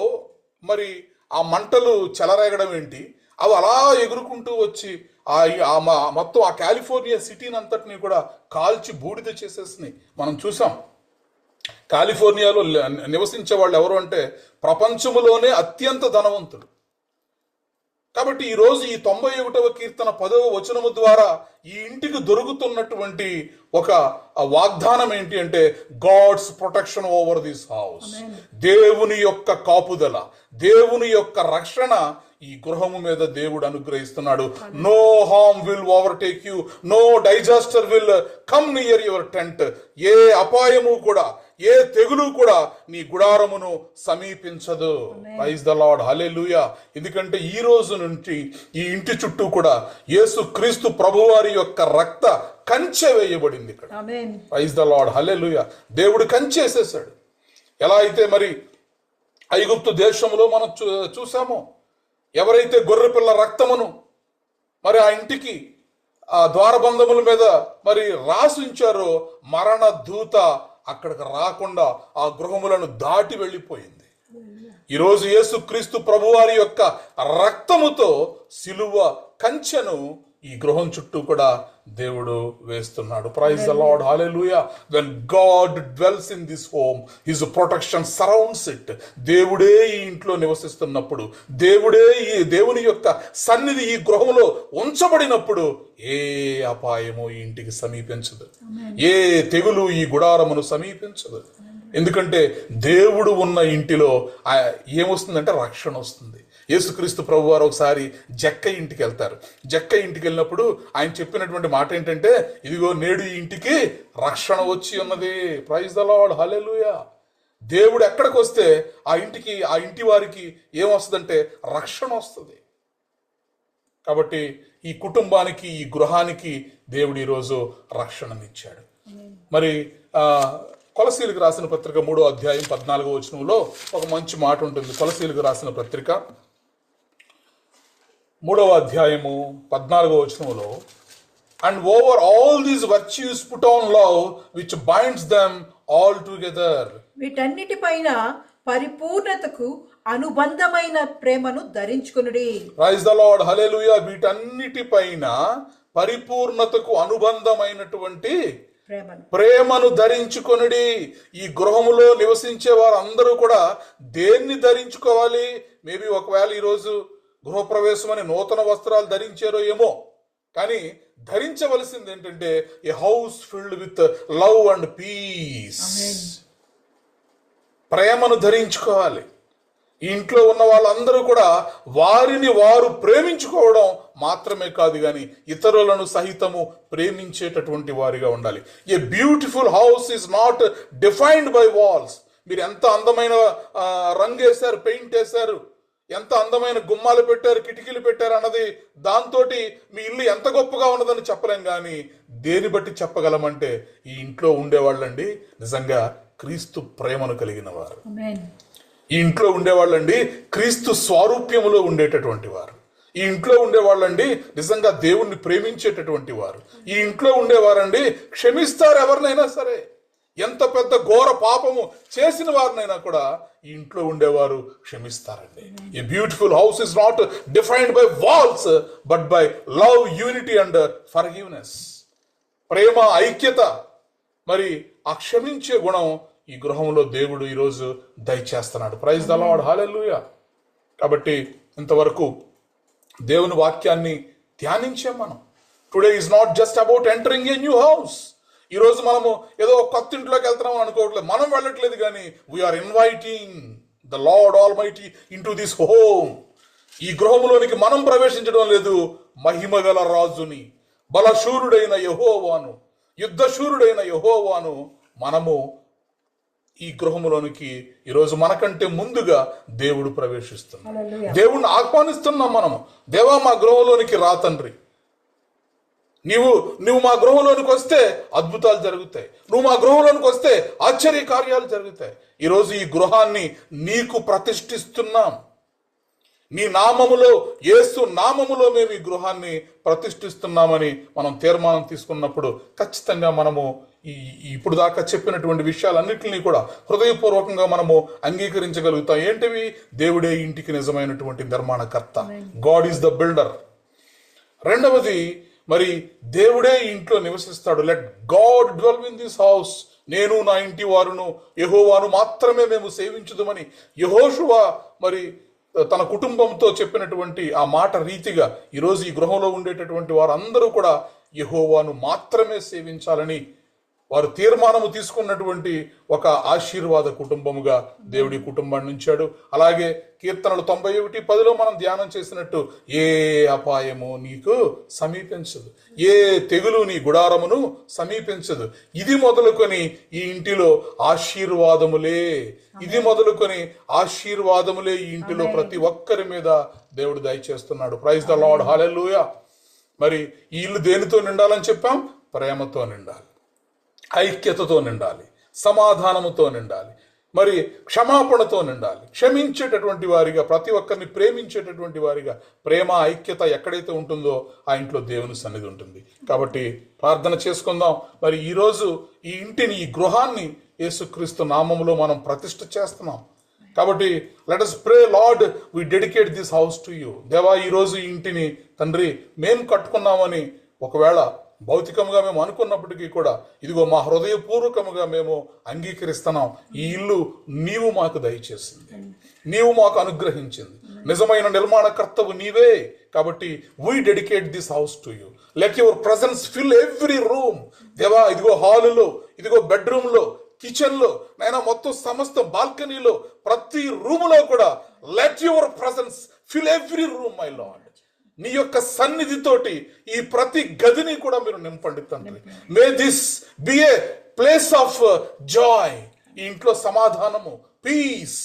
మరి ఆ మంటలు చెలరేగడం ఏంటి, అవి అలా ఎగురుకుంటూ వచ్చి మొత్తం ఆ కాలిఫోర్నియా సిటీని అంతటిని కూడా కాల్చి బూడిద చేసేసినాయి. మనం చూసాం. కాలిఫోర్నియాలో నివసించే వాళ్ళు ఎవరు అంటే ప్రపంచములోనే అత్యంత ధనవంతుడు. కాబట్టి ఈరోజు ఈ 91వ కీర్తన 10వ వచనము ద్వారా ఈ ఇంటికి దొరుకుతున్నటువంటి ఒక వాగ్దానం ఏంటి అంటే, God's protection over this house. దేవుని యొక్క కాపుదల, దేవుని యొక్క రక్షణ ఈ గృహము మీద దేవుడు అనుగ్రహిస్తున్నాడు. No harm will overtake you, no disaster will come near your tent. ఏ అపాయము కూడా, ఏ తెగులు కూడా నీ గుడారమును సమీపించదు. Praise the Lord, hallelujah. ఎందుకంటే ఈ రోజు నుంచి ఈ ఇంటి చుట్టూ కూడా యేసు క్రీస్తు ప్రభువారి యొక్క రక్త కంచె వేయబడింది ఇక్కడ. ప్రైజ్ ద లార్డ్, హల్లెలూయా. దేవుడు కంచేసేసాడు. ఎలా అయితే మరి ఐగుప్తు దేశంలో మనం చూసామో, ఎవరైతే గొర్రెపిల్ల రక్తమును మరి ఆ ఇంటికి ఆ ద్వారబంధముల మీద మరి రాసి ఉంచారో, మరణ దూత అక్కడికి రాకుండా ఆ గృహములను దాటి వెళ్ళిపోయింది. ఈరోజు యేసు క్రీస్తు ప్రభువారి యొక్క రక్తముతో సిలువ కంచెను ఈ గృహం చుట్టూ కూడా దేవుడు వేస్తున్నాడు. Praise the Lord, hallelujah. When God dwells in this home, his protection surrounds it. దేవుడే ఈ ఇంట్లో నివసిస్తున్నప్పుడు, దేవుడే ఈ దేవుని యొక్క సన్నిధి ఈ గృహంలో ఉంచబడినప్పుడు ఏ అపాయము ఈ ఇంటికి సమీపించదు, ఏ తెగులు ఈ గుడారమును సమీపించదు. ఎందుకంటే దేవుడు ఉన్న ఇంటిలో ఏమొస్తుందంటే రక్షణ వస్తుంది. యేసుక్రీస్తు ప్రభు వారు ఒకసారి జక్క ఇంటికి వెళ్తారు. జక్క ఇంటికి వెళ్ళినప్పుడు ఆయన చెప్పినటువంటి మాట ఏంటంటే, ఇదిగో నేడు ఈ ఇంటికి రక్షణ వచ్చి ఉన్నది. ప్రైజ్ ద లార్డ్, హల్లెలూయా. దేవుడు ఎక్కడికి వస్తే ఆ ఇంటికి, ఆ ఇంటి వారికి ఏమొస్తుందంటే రక్షణ వస్తుంది. కాబట్టి ఈ కుటుంబానికి, ఈ గృహానికి దేవుడు ఈరోజు రక్షణనిచ్చాడు. మరి కొలసీలకు రాసిన పత్రిక 3వ అధ్యాయం 14వ వచనంలో ఒక మంచి మాట ఉంటుంది. కొలసీలకు రాసిన పత్రిక 3వ అధ్యాయము 14వ వచనంలో, and over all these virtues put on love which binds them all together. వీటన్నిటిపైన పరిపూర్ణతకు అనుబంధమైన ప్రేమను ధరించుకొనుడి. Praise the Lord, hallelujah. వీటన్నిటిపైన పరిపూర్ణతకు అనుబంధమైనటువంటి ప్రేమను ధరించుకొనుడి. ఈ గృహములో నివసించే వారందరూ కూడా దేన్ని ధరించుకోవాలి? మేబీ ఒకవేళ ఈరోజు గృహప్రవేశం అని నూతన వస్త్రాలు ధరించారో ఏమో, కానీ ధరించవలసింది ఏంటంటే a house filled with love and peace. ప్రేమను ధరించుకోవాలి. ఈ ఇంట్లో ఉన్న వాళ్ళందరూ కూడా వారిని వారు ప్రేమించుకోవడం మాత్రమే కాదు, కానీ ఇతరులను సహితము ప్రేమించేటటువంటి వారిగా ఉండాలి. A beautiful house is not defined by walls. మీరు ఎంత అందమైన రంగు వేశారు, పెయింట్ వేశారు, ఎంత అందమైన గుమ్మాలు పెట్టారు, కిటికీలు పెట్టారు అన్నది దాంతో మీ ఇల్లు ఎంత గొప్పగా ఉన్నదని చెప్పలేం. కానీ దేని బట్టి చెప్పగలమంటే ఈ ఇంట్లో ఉండేవాళ్ళండి నిజంగా క్రీస్తు ప్రేమను కలిగిన వారు. ఈ ఇంట్లో ఉండేవాళ్ళండి క్రీస్తు స్వారూప్యములో ఉండేటటువంటి వారు. ఈ ఇంట్లో ఉండేవాళ్ళండి నిజంగా దేవుణ్ణి ప్రేమించేటటువంటి వారు. ఈ ఇంట్లో ఉండేవారండి క్షమిస్తారు ఎవరినైనా సరే. ఎంత పెద్ద ఘోర పాపము చేసిన వారినైనా కూడా ఈ ఇంట్లో ఉండేవారు క్షమిస్తారండి. A beautiful house is not defined by walls but by love, unity and forgiveness. ప్రేమ, ఐక్యత, మరి ఆ క్షమించే గుణం ఈ గృహంలో దేవుడు ఈరోజు దయచేస్తున్నాడు. Praise the Lord, hallelujah. కాబట్టి ఇంతవరకు దేవుని వాక్యాన్ని ధ్యానించాం మనం. Today is not just about entering a new house. ఈరోజు మనము ఏదో కొత్త ఇంట్లోకి వెళ్తున్నాం అనుకోవట్లేదు, మనం వెళ్ళట్లేదు, కానీ we're inviting the Lord almighty into this home. ఈ గృహములోనికి మనం ప్రవేశించడం లేదు, మహిమగల రాజుని, బలశూరుడైన యెహోవాను, యుద్ధశూరుడైన యెహోవాను మనము ఈ గృహములోనికి ఈరోజు మనకంటే ముందుగా దేవుడు ప్రవేశిస్తున్నాడు. దేవుణ్ణి ఆహ్వానిస్తున్నాం మనము. దేవా మా గృహంలోనికి రా తండ్రి, నువ్వు మా గృహంలోనికి వస్తే అద్భుతాలు జరుగుతాయి, నువ్వు మా గృహంలోనికి వస్తే ఆశ్చర్య కార్యాలు జరుగుతాయి. ఈరోజు ఈ గృహాన్ని నీకు ప్రతిష్ఠిస్తున్నాం. నీ నామములో, యేసు నామములో మేము ఈ గృహాన్ని ప్రతిష్ఠిస్తున్నామని మనం తీర్మానం తీసుకున్నప్పుడు ఖచ్చితంగా మనము ఇప్పుడు దాకా చెప్పినటువంటి విషయాలన్నింటినీ కూడా హృదయపూర్వకంగా మనము అంగీకరించగలుగుతాం. ఏంటివి? దేవుడే ఇంటికి నిజమైనటువంటి నిర్మాణకర్త. God is the builder. రెండవది, మరి దేవుడే ఇంట్లో నివసిస్తాడు. Let God dwell in this house. నేను నా ఇంటి వారును యెహోవాను మాత్రమే మేము సేవించుదుమని యెహోషువ మరి తన కుటుంబంతో చెప్పినటువంటి ఆ మాట రీతిగా ఈరోజు ఈ గృహంలో ఉండేటటువంటి వారందరూ కూడా యెహోవాను మాత్రమే సేవించాలని వారు తీర్మానము తీసుకున్నటువంటి ఒక ఆశీర్వాద కుటుంబముగా దేవుడి కుటుంబాన్ని ఉంచాడు. అలాగే కీర్తనలు 91:10 మనం ధ్యానం చేసినట్టు, ఏ అపాయము నీకు సమీపించదు, ఏ తెగులు నీ గుడారమును సమీపించదు. ఇది మొదలుకొని ఈ ఇంటిలో ఆశీర్వాదములే, ఇది మొదలుకొని ఆశీర్వాదములే ఈ ఇంటిలో ప్రతి ఒక్కరి మీద దేవుడు దయచేస్తున్నాడు. ప్రైజ్ ద లార్డ్, హల్లెలూయా. మరి ఈ ఇల్లు దేనితో నిండాలని చెప్పాం? ప్రేమతో నిండాలి, ఐక్యతతో నిండాలి, సమాధానముతో నిండాలి, మరి క్షమాపణతో నిండాలి, క్షమించేటటువంటి వారిగా, ప్రతి ఒక్కరిని ప్రేమించేటటువంటి వారిగా. ప్రేమ, ఐక్యత ఎక్కడైతే ఉంటుందో ఆ ఇంట్లో దేవుని సన్నిధి ఉంటుంది. కాబట్టి ప్రార్థన చేసుకుందాం. మరి ఈరోజు ఈ ఇంటిని, ఈ గృహాన్ని యేసుక్రీస్తు నామములో మనం ప్రతిష్ఠ చేస్తున్నాం. కాబట్టి let us pray, lord we dedicate this house to you. దేవా, ఈరోజు ఈ ఇంటిని తండ్రి మేము కట్టుకున్నామని ఒకవేళ భౌతికంగా మేము అనుకున్నప్పటికీ కూడా ఇదిగో మా హృదయపూర్వకముగా మేము అంగీకరిస్తున్నాం. ఈ ఇల్లు నీవు మాకు దయచేసింది, నీవు మాకు అనుగ్రహించింది, నిజమైన నిర్మాణకర్తవు నీవే. కాబట్టి we dedicate this house to you. Let your presence fill every room. దేవా, ఇదిగో హాలులో, ఇదిగో బెడ్రూమ్లో, కిచెన్లో, నైనా మొత్తం సమస్త బాల్కనీలో, ప్రతి రూములో కూడా let your presence fill every room my lord. నీ యొక్క సన్నిధితోటి ఈ ప్రతి గదిని కూడా మీరు నింపండి తండ్రి. May this be a place of joy. ఈ ఇంట్లో సమాధానము, పీస్,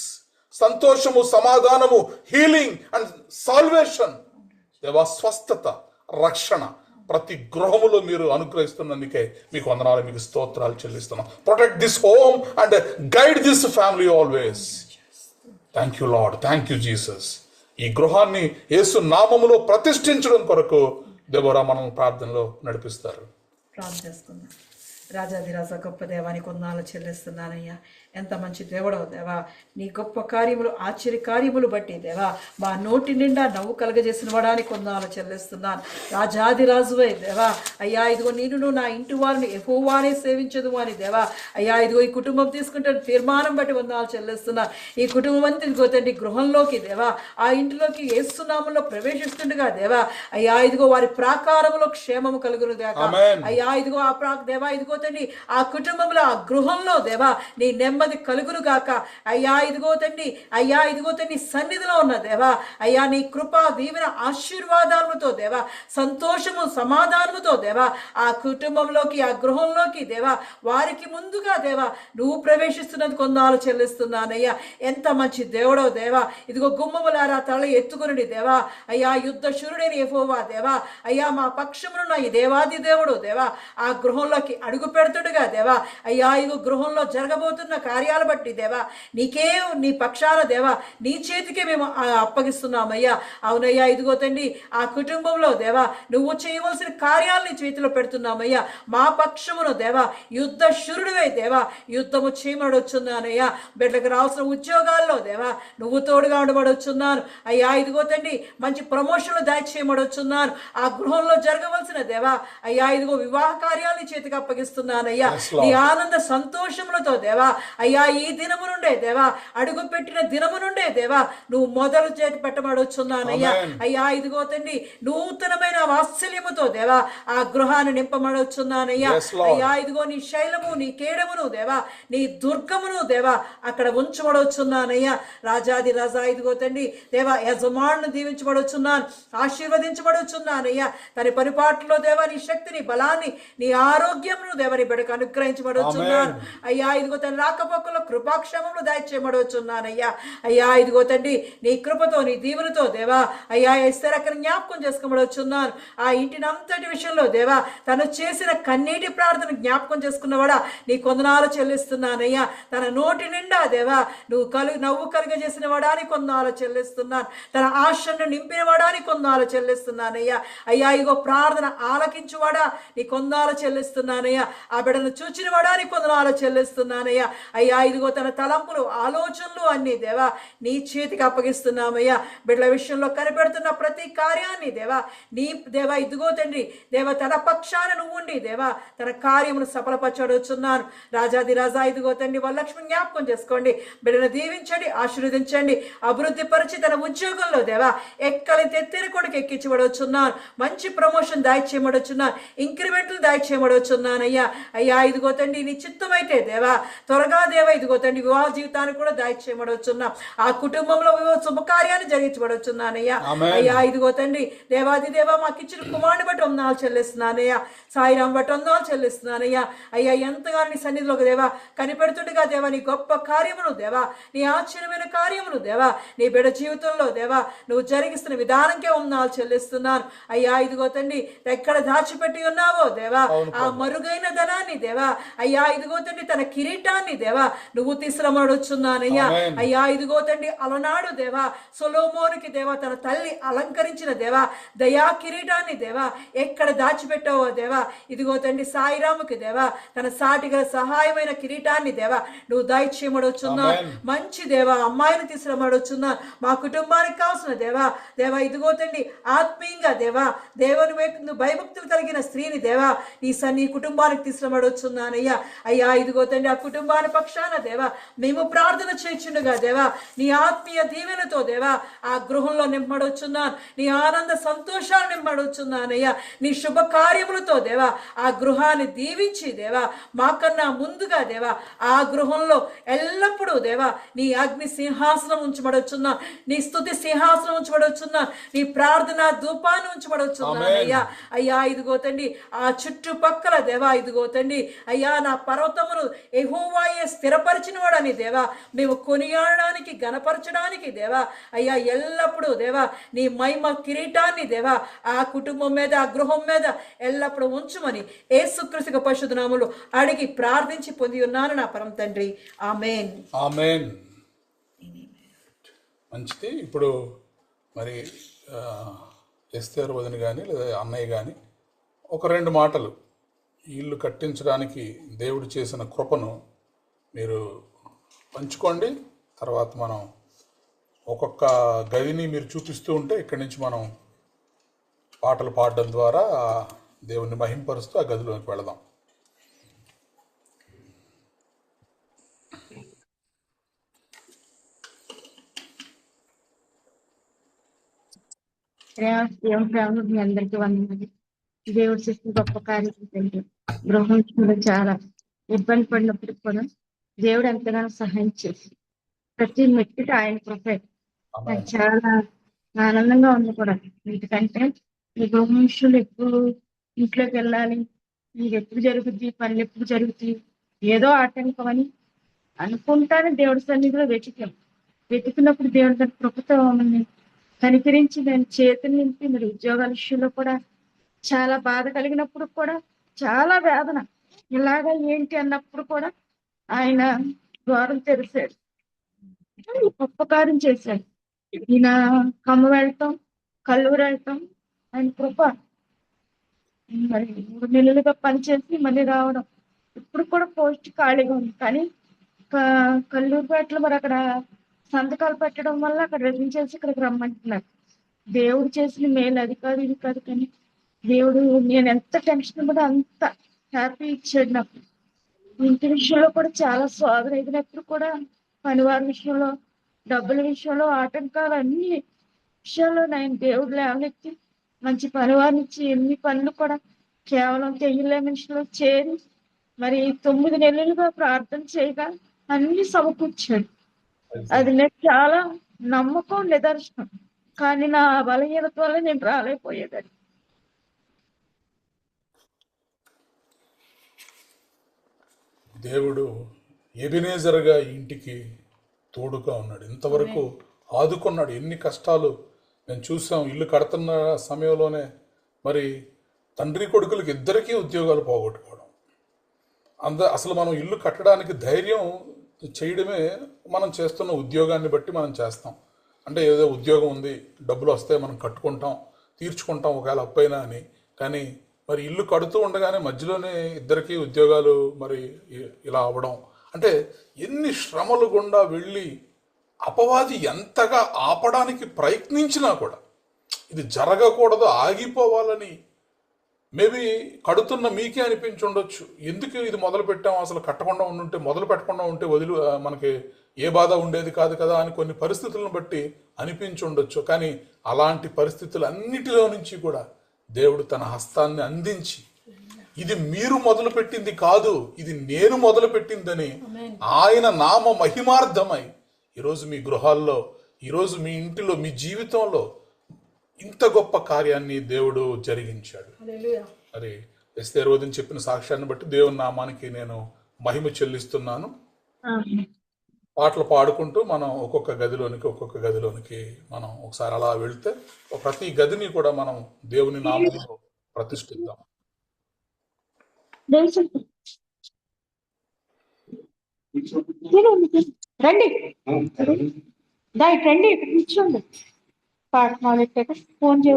సంతోషము, సమాధానము, హీలింగ్ అండ్ సాల్వేషన్, దేవా స్వస్థత, రక్షణ ప్రతి గృహములో మీరు అనుగ్రహిస్తున్నందుకే మీకు వందనాలు, మీకు స్తోత్రాలు చెల్లిస్తున్నాం. Protect this home and guide this family always. Thank you lord, thank you Jesus. ఈ గృహాన్ని యేసు నామములో ప్రతిష్ఠించడం కొరకు దేవరా మనం ప్రార్థనలో నడిపిస్తారు. ప్రార్థన చేసుకుందాం. రాజాదిరాజా గొప్ప దేవానికి వందనాలు చెల్లిస్తున్నానయ్యా. ఎంత మంచి దేవుడవు దేవా. నీ గొప్ప కార్యములు, ఆశ్చర్య కార్యములు బట్టి దేవా మా నోటి నిండా నవ్వు కలగజేసిన వాడానికి వందనాలు చెల్లిస్తున్నాను. రాజాదిరాజువే దేవా. అయ్యా, ఇదిగో నేను నా ఇంటి వారిని యెహోవానే సేవించదు అని దేవా. అయ్యా, ఇదిగో ఈ కుటుంబం తీసుకుంటే తీర్మానం బట్టి వందనాలు చెల్లిస్తున్నాను. ఈ కుటుంబం అంతా ఇదిగో తండ్రి గృహంలోకి దేవా, ఆ ఇంటిలోకి యేసునామంలో ప్రవేశిస్తుండగా దేవా, అయ్యా ఇదిగో వారి ప్రాకారంలో క్షేమము కలుగును దేవా. అయ్యా ఇదిగో ఆ దేవా, ఇదిగో తండ్రి ఆ కుటుంబంలో, ఆ గృహంలో దేవా నీ నెమ్మది కలుగును గాక. అయ్యా ఇదిగో తండ్రి, అయ్యా ఇదిగో తండ్రి సన్నిధిలో ఉన్న దేవా, అయ్యా నీ కృపా దీవెన ఆశీర్వాదాలతో దేవా, సంతోషము సమాధానముతో దేవా ఆ కుటుంబంలోకి, ఆ గృహంలోకి దేవా వారికి ముందుగా దేవా నువ్వు ప్రవేశిస్తున్నందుకు వందనాలు చెల్లిస్తున్నానయ్యా. ఎంత మంచి దేవుడో దేవా. ఇదిగో గుమ్మములారా తల ఎత్తుకుని దేవా, అయ్యా యుద్ధ శూరుడైన యెహోవా దేవా, అయ్యా మా పక్షమునున్న ఈ దేవాది దేవుడు దేవా ఆ గృహంలోకి అడుగు పెడుతుండగా దేవా, అయ్యా ఇదిగో గృహంలో జరగబోతున్న కార్యాలు బట్టి దేవా నీకే, నీ పక్షాన దేవా నీ చేతికే మేము అప్పగిస్తున్నామయ్యా. అవునయ్యా, ఇదిగో తండ్రి ఆ కుటుంబంలో దేవా నువ్వు చేయవలసిన కార్యాలని చేతిలో పెడుతున్నామయ్యా. మా పక్షమును దేవా యుద్ధ శూరుడివే దేవా, యుద్ధము చేయమడొచ్చున్నానయ్యా. బిడ్డకు రావాల్సిన ఉద్యోగాల్లో దేవా నువ్వు తోడుగా ఉండబడొచ్చున్నాను అయ్యా. ఇదిగో తండ్రి మంచి ప్రమోషన్లు దయచేయమడొచ్చున్నాను. ఆ గృహంలో జరగవలసిన దేవా అయ్యా ఇదిగో వివాహ కార్యాలని చేతికి అప్పగిస్తున్నానయ్యా. నీ ఆనంద సంతోషములతో దేవా అయ్యా ఈ దినము నుండే దేవా, అడుగు పెట్టిన దినము నుండే దేవా నువ్వు మొదలు చేతి పెట్టమడొచ్చున్నానయ్యా. అయ్యా ఇదిగో తండ్రి, నూతనమైన వాత్సల్యముతో దేవా ఆ గృహాన్ని నింపమడొచ్చున్నానయ్యా. అయ్యా ఇదిగో నీ శైలము, నీ కేడమును దేవా, నీ దుర్గమును దేవా అక్కడ ఉంచబడొచ్చున్నానయ్యా. రాజాది రాజా ఇదిగో తండ్రి దేవా, యజమానును దీవించబడొచ్చున్నాను, ఆశీర్వదించబడొచ్చున్నానయ్యా. తన పరిపాట్లో దేవా నీ శక్తిని, బలాన్ని, నీ ఆరోగ్యమును దేవని బిడ్డకు అనుగ్రహించబడొచ్చున్నాను అయ్యా. ఇదిగో తన రాకపోకలో కృపాక్షేమములు దయచేయబడొచ్చున్నానయ్యా. అయ్యా ఇదిగో తండ్రి నీ కృపతో, నీ దీవులతో దేవా అయ్యా ఎస్తేర్ అక్కడ జ్ఞాపకం చేసుకోబడొచ్చున్నాను. ఆ ఇంటిని అంతటి విషయంలో దేవా తను చేసిన కన్నీటి ప్రార్థన జ్ఞాపకం చేసుకున్నవాడా నీ కొందనాలు చెల్లిస్తున్నానయ్యా. తన నోటి నిండా దేవా నువ్వు నవ్వు కలుగజేసిన వాడా నీ కొందనాలు చెల్లిస్తున్నాను. తన ఆశను నింపిన వాడా నీ కొందనాలు చెల్లిస్తున్నానయ్యా. అయ్యా ఇగో ప్రార్థన ఆలకించువాడా నీ కొందనాలు చెల్లిస్తున్నానయ్యా. ఆ బిడ్డను చూచిన వాడా నీ కొందనాలు చెల్లిస్తున్నానయ్యా. అయ్యా ఇదిగో తన తలంపులు, ఆలోచనలు అన్ని దేవా నీ చేతికి అప్పగిస్తున్నామయ్యా. బిడ్డల విషయంలో కనిపెడుతున్న ప్రతి కార్యాన్ని దేవా నీ దేవా ఇదిగో తండ్రి దేవా తన పక్షాన నువ్వు ఉండి దేవా తన కార్యమును సఫలపరచడుచున్నాను. రాజాది రాజా ఇదిగో తండ్రి వరలక్ష్మి జ్ఞాపకం చేసుకోండి, బిడ్డను దీవించండి, ఆశీర్వదించండి, అభివృద్ధి పరిచి తన ఉద్యోగంలో దేవా ఎక్కలి తెత్తిరి కొడుకు ఎక్కించబడొచ్చున్నాను. మంచి ప్రమోషన్ దాయిచేయబడొచ్చున్నాను, ఇంక్రిమెంట్లు దాయిచేయబడొచ్చున్నానయ్యా. అయ్యా ఇదిగో తండ్రి నీ చిత్తమైతే దేవా త్వరగా దేవా ఇదిగో తండ్రి వివాహ జీవితాన్ని కూడా దాయిచేయబడొచ్చున్నాం. ఆ కుటుంబంలో శుభకార్యాన్ని జరిగించబడొచ్చున్నానయ్యా. అయ్యా ఇదిగో తండ్రి దేవాది దేవా మాకు ఇచ్చిన కుమారుని బట్టి వందనాలు చెల్లిస్తున్నానయ్యా. సాయిరాం బట్టి వందనాలు చెల్లిస్తున్నానయ్యా. అయ్యా ఎంతగానో నీ సన్నిధిలో దేవా కనిపెడుతుండగా దేవా నీ గొప్ప కార్యమును దేవా, నీ ఆశ్చర్యమైన కార్యమును దేవా నీ బిడ్డ జీవితంలో దేవా నువ్వు జరిగిస్తున్న విధానంకే వందనాలు చెల్లిస్తున్నాను. అయ్యా ఇదిగో తండ్రి ఎక్కడ దాచిపెట్టి ఉన్నావో దేవా ఆ మరుగైన ధనాన్ని దేవా అయ్యా ఇదిగో తండ్రి తన కిరీటాన్ని దేవా నువ్వు తీసుకురమడొచ్చున్నానయ్యా. అయ్యా ఇదిగో తండ్రి అలనాడు దేవా సొలొమోనుకి దేవా తన తల్లి అలంకరించిన దేవా దయా కిరీటాన్ని దేవా ఎక్కడ దాచిపెట్టావో దేవా ఇదిగో తండ్రి సాయిరాముకి దేవా తన సాటిగా సహాయమైన కిరీటాన్ని దేవా నువ్వు దయచేయమడొచ్చున్నా. మంచి దేవా అమ్మాయిని తీసుకురమడొచ్చున్నా. మా కుటుంబానికి కావాల్సిన దేవా దేవా ఇదిగో తండ్రి ఆత్మీయంగా దేవా దేవుని భయభక్తులు కలిగిన స్త్రీని దేవా నీ కుటుంబానికి తీసుకురమడొచ్చున్నానయ్యా. అయ్యా ఇదిగో తండ్రి ఆ కుటుంబాన్ని పక్షాన దేవా మేము ప్రార్థన చేయుచుండగా దేవా నీ ఆత్మీయ దీవెనతో దేవా ఆ గృహంలో నింపడొచ్చున్నాను, నీ ఆనంద సంతోషాలు నింపడొచ్చున్నానయ్యా. నీ శుభ కార్యములతో దేవా ఆ గృహాన్ని దీవించి దేవా మాకన్నా ముందుగా దేవా ఆ గృహంలో ఎల్లప్పుడూ దేవా నీ అగ్ని సింహాసనం ఉంచబడొచ్చున్నా, నీ స్తుతి సింహాసనం ఉంచబడొచ్చున్నా, నీ ప్రార్థన ధూపాన్ని ఉంచబడొచ్చున్నానయ్యా. అయ్యా ఇదిగో తండ్రి ఆ చుట్టుపక్కల దేవా ఇదిగో తండ్రి అయ్యా నా పర్వతమును యెహోవాయే స్థిరపరిచిన వాడని దేవా మేము కొనియాడడానికి గణపరచడానికి దేవా అయ్యా ఎల్లప్పుడూ దేవా నీ మహిమ కిరీటాన్ని దేవా ఆ కుటుంబం మీద, ఆ గృహం మీద ఎల్లప్పుడూ ఉంచుమని యేసుక్రీస్తు పరిశుద్ధ నామములో అడిగి ప్రార్థించి పొంది ఉన్నాను నా పరమ తండ్రి. ఆమేన్. ఆమేన్. మంచిది. ఇప్పుడు మరి ఎస్తేరు వదిన కానీ లేదా అన్నయ్య కానీ ఒక రెండు మాటలు ఇల్లు కట్టించడానికి దేవుడు చేసిన కృపను మీరు పంచుకోండి. తర్వాత మనం ఒక్కొక్క గదిని మీరు చూపిస్తూ ఉంటే ఇక్కడి నుంచి మనం పాటలు పాడడం ద్వారా దేవుణ్ణి మహింపరుస్తూ ఆ గదిలోకి వెళదాం. మీ అందరికీ వందనాలు. దేవుడు చేసిన గొప్ప కార్యం గృహంలో చాలా ఇబ్బంది పడినప్పటికి కూడా దేవుడు ఎంతగానో సహాయం చేసి ప్రతి మెట్టుకి ఆయన కృప నాకు చాలా ఆనందంగా ఉంది కూడా. ఎందుకంటే ఈ గృహంలో ఎప్పుడు ఇంట్లోకి వెళ్ళాలి, ఇది ఎప్పుడు జరుగుద్ది, పనులు ఎప్పుడు జరుగుతాయి, ఏదో ఆటంకం అని అనుకుంటానే దేవుడి సన్నిధిలో వెతికినప్పుడు దేవుడి తన కృపతో మమ్మల్ని కనికరించి దాని చేతులు నింపి మరి ఉద్యోగాల విషయంలో కూడా చాలా బాధ కలిగినప్పుడు కూడా చాలా వేదన ఇలాగా ఏంటి అన్నప్పుడు కూడా ఆయన ద్వారం తెరిచాడు, గొప్ప కార్యం చేశాడు. ఈయన కమ్మ వెళ్ళటం, కల్లూరు వెళ్ళటం ఆయన కృప. మరి 3 నెలలుగా పనిచేసి మళ్ళీ రావడం, ఇప్పుడు కూడా పోస్ట్ ఖాళీగా ఉంది. కానీ కల్లూరుపేటలో మరి అక్కడ సంతకాలు పెట్టడం వల్ల అక్కడ రిజైన్ చేసి ఇక్కడికి రమ్మంటున్నారు. దేవుడు చేసిన మేలు అది కాదు ఇది కాదు, కానీ దేవుడు నేను ఎంత టెన్షన్ కూడా అంత హ్యాపీ ఇచ్చాడు నాకు. ఇంటి విషయంలో కూడా చాలా స్వాదం ఎదిగినప్పుడు కూడా పనివారి విషయంలో, డబ్బుల విషయంలో, ఆటంకాలు అన్ని విషయాల్లో నేను దేవుడు లేవనెత్తి మంచి పనివారిని ఇచ్చి ఎన్ని పనులు కూడా కేవలం తెయ్యలే మనుషులు చేరి మరి 9 నెలలుగా ప్రార్థన చేయగా అన్ని సమకూర్చాడు. అది నేను చాలా నమ్మకం, నిదర్శనం. కానీ నా బలహీనత వల్ల నేను రాలేకపోయేదాన్ని. దేవుడు ఎబినేజర్గా ఈ ఇంటికి తోడుగా ఉన్నాడు. ఇంతవరకు ఆదుకున్నాడు. ఎన్ని కష్టాలు మేము చూసాం. ఇల్లు కడుతున్న సమయంలోనే మరి తండ్రి కొడుకులకి ఇద్దరికీ ఉద్యోగాలు పోగొట్టుకోవడం. అసలు మనం ఇల్లు కట్టడానికి ధైర్యం చేయడమే మనం చేస్తున్న ఉద్యోగాన్ని బట్టి మనం చేస్తాం. అంటే ఏదో ఉద్యోగం ఉంది, డబ్బులు వస్తే మనం కట్టుకుంటాం, తీర్చుకుంటాం ఒకవేళ అప్పైనా అని. కానీ మరి ఇల్లు కడుతూ ఉండగానే మధ్యలోనే ఇద్దరికీ ఉద్యోగాలు మరి ఇలా అవ్వడం అంటే ఎన్ని శ్రమలు గుండా వెళ్ళి అపవాది ఎంతగా ఆపడానికి ప్రయత్నించినా కూడా ఇది జరగకూడదు, ఆగిపోవాలని మేబీ కడుతున్న మీకే అనిపించి ఉండొచ్చు. ఎందుకు ఇది మొదలు పెట్టాం, అసలు కట్టకుండా ఉండుంటే, మొదలు పెట్టకుండా ఉంటే మనకి ఏ బాధ ఉండేది కాదు కదా అని కొన్ని పరిస్థితులను బట్టి అనిపించి ఉండొచ్చు. కానీ అలాంటి పరిస్థితులన్నిటిలో నుంచి కూడా దేవుడు తన హస్తాన్ని అందించి ఇది మీరు మొదలు పెట్టింది కాదు, ఇది నేను మొదలు పెట్టిందని ఆయన నామ మహిమార్థమై ఈరోజు మీ గృహాల్లో, ఈరోజు మీ ఇంటిలో, మీ జీవితంలో ఇంత గొప్ప కార్యాన్ని దేవుడు జరిగించాడు. మరి ఎస్తేరు వదిన చెప్పిన సాక్ష్యాన్ని బట్టి దేవుని నామానికి నేను మహిమ చెల్లిస్తున్నాను. పాటలు పాడుకుంటూ మనం ఒక్కొక్క గదిలోనికి మనం ఒకసారి అలా వెళ్తే ప్రతి గదిని కూడా మనం దేవుని నామంలో ప్రతిష్ఠిద్దాం. రండి రండి కూర్చోండి. పాట మొదలెట్టాక ఫోన్ చేయ.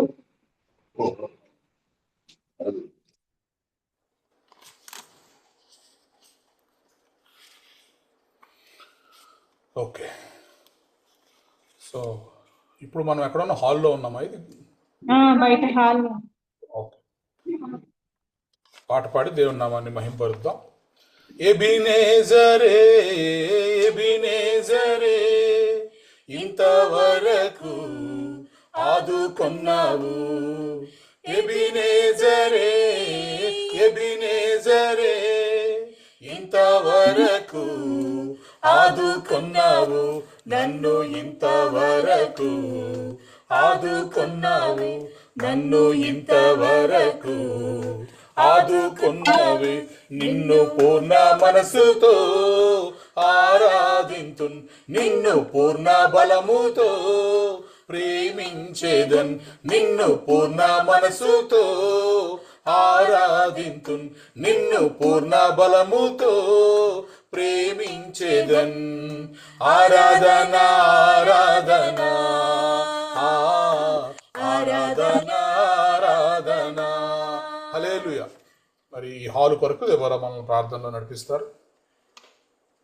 ఓకే, సో ఇప్పుడు మనం ఎక్కడన్నా హాల్లో ఉన్నామా? ఇది బయట హాల్. ఓకే, పాట పాడి దేవుని నామాన్ని మహింపరుద్దాం. ఎబినేజరే ఎబినేజరే ఇంతవరకు ఆదుకొన్నావు. ఎబినేజరే ఎబినేజరే ఇంతవరకు ఆదుకొన్నావు. నన్ను ఇంతవరకు ఆదుకొన్నావు. నన్ను ఇంతవరకు ఆదుకొన్నావు. నిన్ను పూర్ణ మనసుతో ఆరాధింతున్, నిన్ను పూర్ణ బలముతో ప్రేమించేదన్. నిన్ను పూర్ణ మనసుతో ఆరాధింతున్, నిన్ను పూర్ణ బలముతో ప్రేమించేదన్. ఆరాధన ఆరాధన ఆరాధన ఆరాధన. హల్లెలూయా. మరి ఈ హాలు కొరకు ఎవరు మనల్ని ప్రార్థనలో నడిపిస్తారు?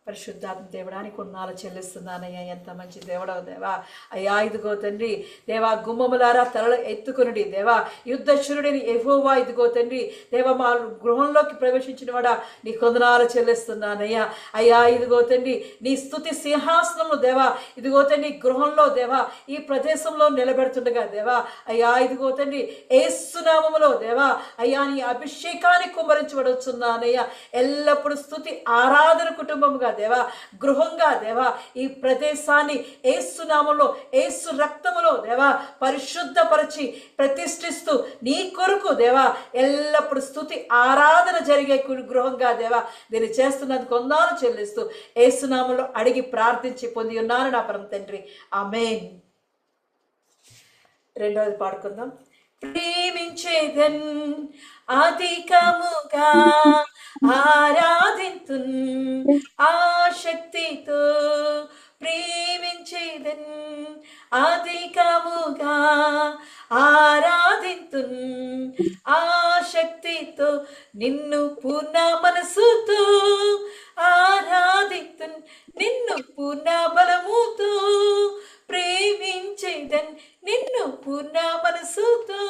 పరిశుద్ధాత్మ దేవుడానికి కొన్నాళ్ళు చెల్లిస్తున్నానయ్యా. ఎంత మంచి దేవుడవు దేవా. అయ్యా ఇదిగో తండ్రి దేవా, గుమ్మములారా తలలు ఎత్తుకునుడి దేవా. యుద్ధశూరుడిని యెహోవా ఇదిగో తండ్రి దేవా, మా గృహంలోకి ప్రవేశించిన వాడా నీ కొందనాలు చెల్లిస్తున్నానయ్యా. అయ్యా ఇదిగో తండ్రి నీ స్తుతి సింహాసనము దేవా ఇదిగో తండ్రి గృహంలో దేవా ఈ ప్రదేశంలో నిలబెడుతుండగా దేవా అయ్యా ఇదిగో తండ్రి యేసు నామములో దేవా అయ్యా నీ అభిషేకాన్ని కుమ్మరించబడుచున్నానయ్యా. ఎల్లప్పుడూ స్తుతి ఆరాధన కుటుంబముగా దేవా, గృహంగా దేవా ఈ ప్రదేశాన్ని యేసు నామములో యేసు రక్తములో దేవా పరిశుద్ధపరిచి ప్రతిష్ఠిస్తూ నీ కొరకు దేవా ఎల్లప్పుడు స్తుతి ఆరాధన జరిగే గృహంగా దేవా దీన్ని చేస్తున్నందుకు వందనాలు చెల్లిస్తూ యేసు నామములో అడిగి ప్రార్థించి పొంది ఉన్నాను నా పరమ తండ్రి, ఆమేన్. రెండవది పాడుకుందాం. ప్రేమించేదన్ అధికముగా ఆరాధింతున్ ఆశక్తితో. ప్రేమించేదన్ అధికముగా ఆరాధింతున్ ఆశక్తితో. నిన్ను పూర్ణ మనసుతో ఆరాధింతున్ నిన్ను పూర్ణ బలముతో. ప్రేమించేదన్ నిన్ను పూర్ణ మనసుతో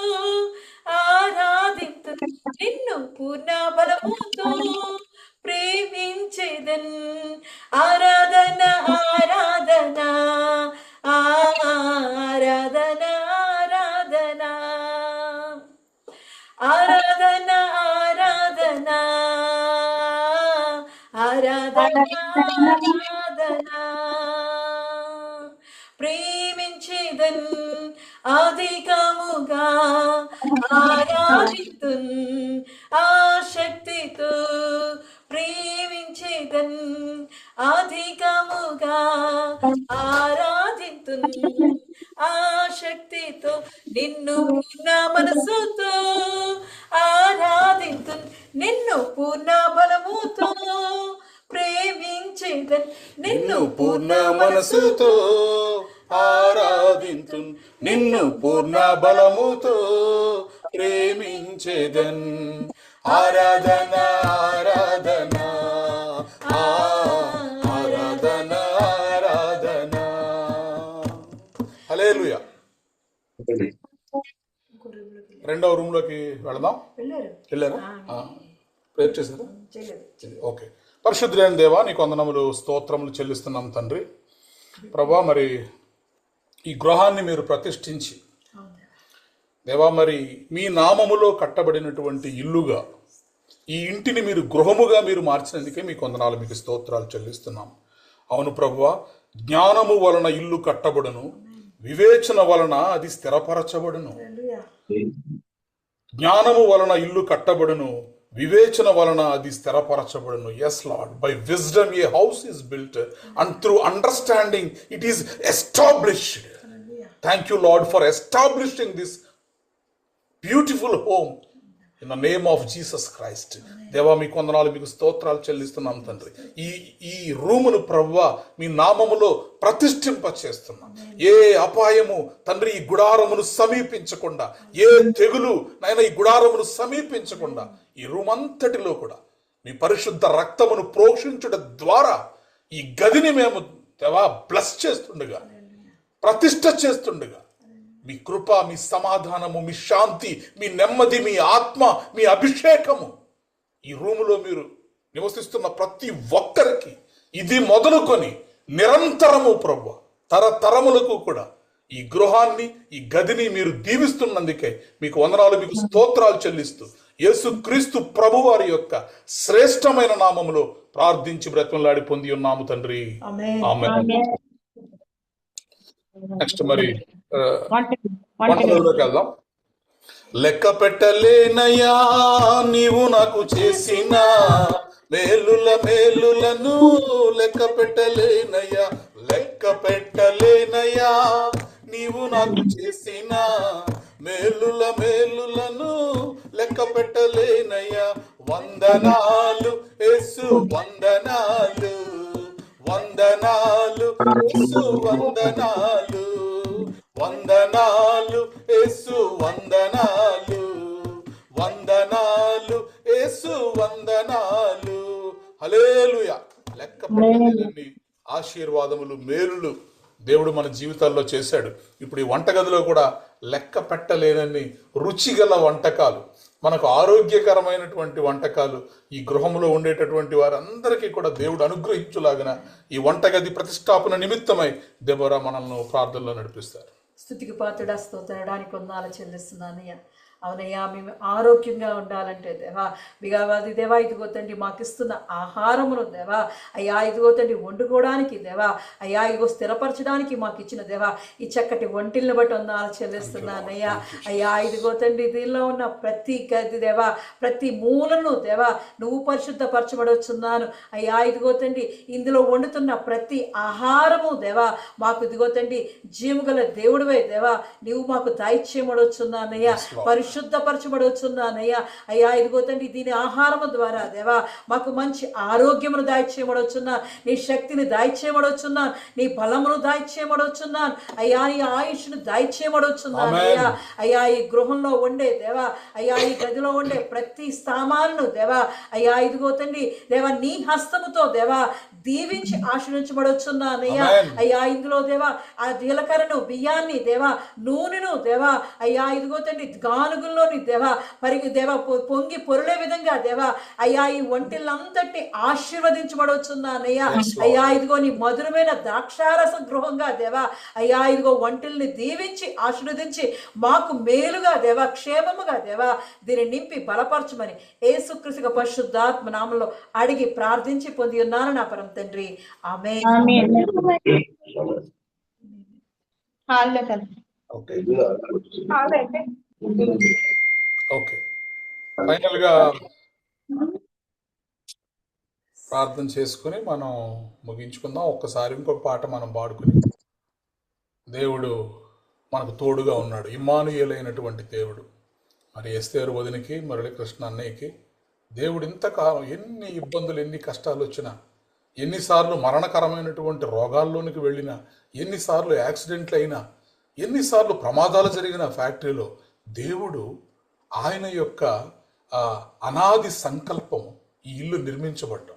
ఆరాధింతున్ నిన్ను పూర్ణ బలముతో. ప్రేమించేదన్ ఆరాధనా ప్రేమించేదన్ అధికముగా ఆరాధితున్ ఆశక్తితో ప్రేమించేదన్ అధికముగా ఆరాధితున్ ఆశక్తితో నిన్ను పూర్ణ మనసుతో ఆరాధితున్ నిన్ను పూర్ణ బలముతో ప్రేమించేదన్ నిన్ను పూర్ణ మనసుతో ఆరాధింతు, నిన్ను పూర్ణ బలముతో ప్రేమించేదన్. ఆరాధన ఆరాధన ఆరాధన ఆరాధన. హల్లెలూయా. రెండవ రూమ్ లోకి వెళదాం. వెళ్ళారా? ప్రేర్ చేశారా? ఓకే. పరిశుద్ధులైన దేవా, నీకు వందనములు స్తోత్రములు చెల్లిస్తున్నాం తండ్రి. ప్రభా, మరి ఈ గృహాన్ని మీరు ప్రతిష్ఠించి దేవా, మరి మీ నామములో కట్టబడినటువంటి ఇల్లుగా ఈ ఇంటిని మీరు గృహముగా మీరు మార్చినందుకే మీకు వందనాలు, మీకు స్తోత్రాలు చెల్లిస్తున్నాం. అవును ప్రభువా, జ్ఞానము వలన ఇల్లు కట్టబడును, వివేచన వలన అది స్థిరపరచబడును. జ్ఞానము వలన ఇల్లు కట్టబడును, వివేచన వలన అది స్థిరపరచబడును. Yes Lord, by wisdom a house is built and through understanding it is established. Thank you Lord for establishing this beautiful home in the name of Jesus Christ. దేవా, మీకు వందనాలు, మీకు స్తోత్రాలు చెల్లిస్తున్నాం తండ్రి. ఈ రూమును ప్రభువా మీ నామములో ప్రతిష్ఠింప చేస్తున్నాం. ఏ అపాయము తండ్రి ఈ గుడారమును సమీపించకుండా, ఏ తెగులు నైనా ఈ గుడారమును సమీపించకుండా ఈ రూమ్ అంతటిలో కూడా మీ పరిశుద్ధ రక్తమును ప్రోక్షించుట ద్వారా ఈ గదిని మేము దేవా బ్లెస్ చేస్తుండగా, ప్రతిష్ఠ చేస్తుండగా మీ కృప, మీ సమాధానము, మీ శాంతి, మీ నెమ్మది, మీ ఆత్మ, మీ అభిషేకము ఈ రూములో మీరు నివసిస్తున్న ప్రతి ఒక్కరికి ఇది మొదలుకొని నిరంతరము ప్రభువా తరతరములకు కూడా ఈ గృహాన్ని, ఈ గదిని మీరు దీవిస్తున్నందుకే మీకు వందనాలు, మీకు స్తోత్రాలు చెల్లిస్తూ యేసుక్రీస్తు ప్రభువారి యొక్క శ్రేష్టమైన నామములో ప్రార్థించి బ్రతిమలాడి పొంది ఉన్నాము తండ్రి. ఆమేన్. నెక్స్ట్ మరి వంటలోకి వెళ్దాం. లెక్క పెట్టలేనయ్యా నీవు నాకు చేసిన మేలులను, లెక్క పెట్టలేనయ్యా, లెక్క పెట్టలేనయ్యా నీవు నాకు చేసిన మేలులను, లెక్క పెట్టలేనయ్యా. వందనాలు యేసు వందనాలు, వందనాలు యేసు వందనాలు, వందనాలు యేసు వందనాలు, వందనాలు యేసు వందనాలు. హల్లెలూయా. లెక్క పెట్టలేని ఆశీర్వాదములు, మేలులు దేవుడు మన జీవితాల్లో చేశాడు. ఇప్పుడు ఈ వంటగదిలో కూడా లెక్క పెట్టలేనన్ని రుచిగల వంటకాలు, మనకు ఆరోగ్యకరమైనటువంటి వంటకాలు ఈ గృహంలో ఉండేటటువంటి వారందరికీ కూడా దేవుడు అనుగ్రహించులాగిన ఈ వంటగది ప్రతిష్టాపన నిమిత్తమై దెబోరా మనల్ని ప్రార్థనలో నడిపిస్తారు. స్తుతికి పాత్రుడా, స్తోత్రానికి వందనాలు చెల్లిస్తున్నానయ్యా. అవునయ్యా, మేము ఆరోగ్యంగా ఉండాలంటే దేవా బిగావాది దేవా ఇదిగో తండ్రి మాకు ఇస్తున్న ఆహారమును దేవా అయ్యా ఇదిగో తండ్రి వండుకోవడానికి దేవా అయ్యా ఇదిగో స్థిరపరచడానికి మాకు ఇచ్చిన దేవా ఈ చక్కటి వంటిల్ని బట్టి వందనాలు చెల్లిస్తున్నానయ్యా. అయ్యా ఇదిగో తండ్రి దీనిలో ఉన్న ప్రతి గది దేవా, ప్రతి మూలను దేవా నువ్వు పరిశుద్ధపరచబడుచున్నాను. అయ్యా ఇదిగో తండ్రి ఇందులో వండుతున్న ప్రతి ఆహారము దేవా మాకు ఇదిగో తండ్రి జీవగల దేవుడివే దేవా నీవు మాకు దయచేయమడొచ్చున్నానయ్యా, పరిశుద్ధపరచబడుచున్నానయ్యా. అయ్యా ఇదిగో తండ్రి దీని ఆహారము ద్వారా దేవా మాకు మంచి ఆరోగ్యమును దాయిచేయమడొచ్చున్నా, నీ శక్తిని దాయిచేయమడొచ్చున్నాను, నీ బలమును దాయిచేయమడొచ్చున్నాను అయ్యా, నీ ఆయుష్ను దాయిచేయమడొచ్చున్నాను అయ్యా. అయ్యా ఈ గృహంలో ఉండే దేవా అయ్యా ఈ గదిలో ఉండే ప్రతి సామాన్ను దేవా అయ్యా ఇదిగో తండ్రి దేవా నీ హస్తముతో దేవా దీవించి ఆశ్రయించబడొచ్చున్నానయ్యా. అయ్యా ఇందులో దేవా ఆ జీలకర్రను, బియ్యాన్ని దేవా, నూనెను దేవా అయ్యా ఇదిగో తండ్రి గాను మరుగుల్లోని దేవా మరి దేవా పొంగి పొరులే విధంగా దేవా అయ్యా ఈ ఒంటిలంతటి ఆశీర్వదించబడవచ్చున్నానయ్యా. అయ్యా ఇదిగో నీ మధురమైన ద్రాక్షారస గృహంగా దేవా అయ్యా ఇదిగో ఒంటిల్ని దీవించి ఆశీర్వదించి మాకు మేలుగా దేవా క్షేమముగా దేవా దీన్ని నింపి బలపరచమని యేసుక్రీస్తు పరిశుద్ధాత్మ నామములో అడిగి ప్రార్థించి పొంది ఉన్నాను నా పరమ తండ్రి. ఆమేన్. ఓకే, ఫైనల్ గా ప్రార్థన చేసుకుని మనం ముగించుకుందాం. ఒక్కసారి ఇంకొక పాట మనం పాడుకుని, దేవుడు మనకు తోడుగా ఉన్నాడు, ఇమ్మానుయేలైనటువంటి దేవుడు. మరి ఎస్తేరు వదినికి, మురళీకృష్ణ అన్నయ్యకి దేవుడు ఇంతకాలం ఎన్ని ఇబ్బందులు, ఎన్ని కష్టాలు వచ్చినా, ఎన్నిసార్లు మరణకరమైనటువంటి రోగాల్లోనికి వెళ్ళినా, ఎన్నిసార్లు యాక్సిడెంట్లు అయినా, ఎన్నిసార్లు ప్రమాదాలు జరిగిన ఫ్యాక్టరీలో దేవుడు ఆయన యొక్క అనాది సంకల్పం ఈ ఇల్లు నిర్మించబడ్డం,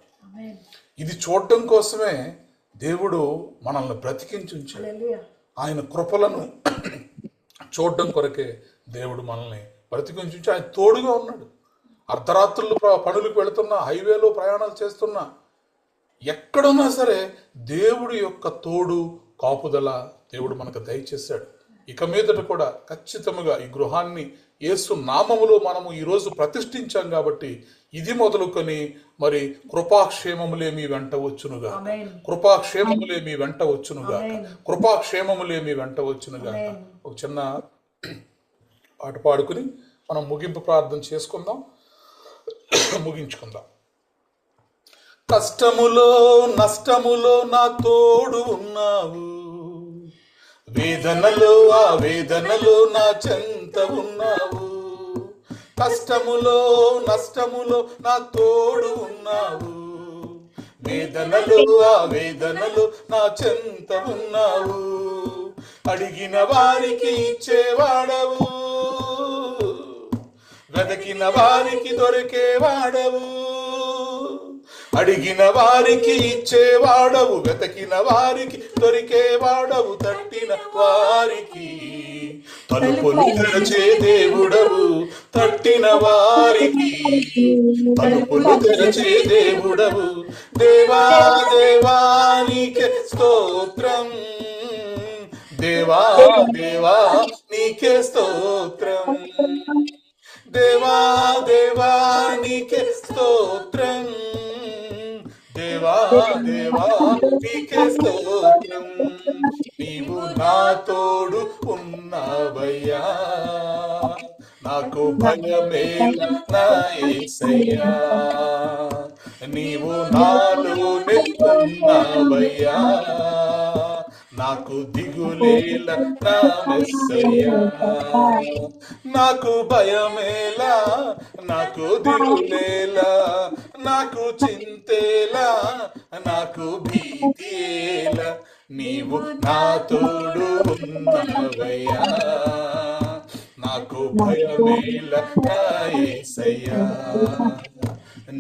ఇది చూడటం కోసమే దేవుడు మనల్ని బ్రతికించి ఉంచాడు. ఆయన కృపలను చూడడం కొరకే దేవుడు మనల్ని బ్రతికించి ఉంచి ఆయన తోడుగా ఉన్నాడు. అర్ధరాత్రులు పనులకు వెళుతున్నా, హైవేలో ప్రయాణాలు చేస్తున్నా, ఎక్కడున్నా సరే దేవుడి యొక్క తోడు కాపుదల దేవుడు మనకు దయచేశాడు. ఇక మీదట కూడా ఖచ్చితంగా ఈ గృహాన్ని యేసు నామములో మనము ఈరోజు ప్రతిష్ఠించాం కాబట్టి ఇది మొదలుకొని మరి కృపాక్షేమములే మీ వెంట వచ్చునుగా, కృపాక్షేమములే మీ వెంట వచ్చునుగా, కృపాక్షేమములే మీ వెంట వచ్చునుగా. ఒక చిన్న పాట పాడుకుని మనం ముగింపు ప్రార్థన చేసుకుందాం, ముగించుకుందాం. కష్టములో నష్టములో నా తోడు ఉన్నావు, వేదనలో ఆ వేదనలో నా చెంత ఉన్నావు. కష్టములో నష్టములో నా తోడు ఉన్నావు, వేదనలో ఆ వేదనలో నా చెంత ఉన్నావు. అడిగిన వారికి ఇచ్చేవాడవు, వెదకిన వారికి దొరికేవాడవు. అడిగిన వారికి ఇచ్చేవాడవు, వెతకిన వారికి దొరికేవాడవు. తట్టిన వారికి తలుపులు తెరచే దేవుడవు, తట్టిన వారికి తలుపులు తెరచే దేవుడవు. దేవా దేవానికి స్తోత్రం, దేవా దేవా నీకే స్తోత్రం, దేవా దేవా నీకే స్తోత్రం, దేవా దేవా నీకే స్తోత్రం. నీవు నా తోడు ఉన్నావయ్యా, నాకు భయమేలా నా యేసయ్యా. నీవు నాలోనే ఉన్నావయ్యా, నాకు దిగులేలా నా మెస్సయ్యా. నాకు భయమేలా, నాకు దిగులేలా, నాకు చింతేలా, నాకు భీతియేలా. నీవు నా తోడు ఉన్నావయ్యా, నాకు భయమేలా నా యేసయ్యా.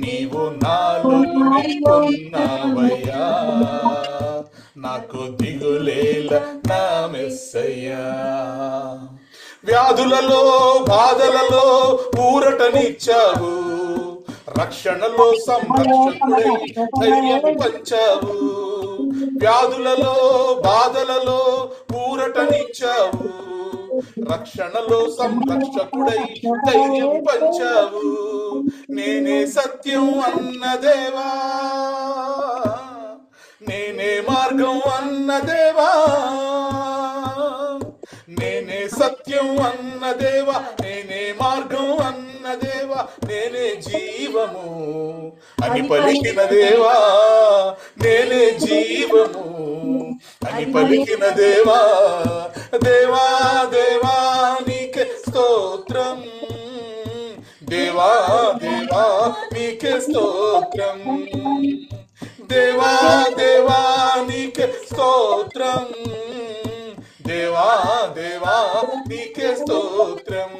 నీవు నాలోనే ఉన్నావయ్యా, నాకు దిగులేలా నా మెస్సయ్యా. వ్యాధులలో బాధలలో ఊరటనిచ్చావు, రక్షణలో సంరక్షకుడై ధైర్యం పంచావు. వ్యాధులలో బాధలలో ఊరటనిచ్చావు, రక్షణలో సంరక్షకుడై ధైర్యం పంచావు. నేనే సత్యం అన్న దేవా, నేనే మార్గం అన్న దేవా, నేనే సత్యం అన్న దేవా, నేనే మార్గం అన్న దేవా, నేనే జీవము అని పలికిన దేవా, నేనే జీవము అని పలికిన దేవా. దేవా దేవా నీకే స్తోత్రం, దేవా దేవా నీకే స్తోత్రం, దేవా దేవా నీకే స్తోత్రం, దేవా దేవా నీకే స్తోత్రం.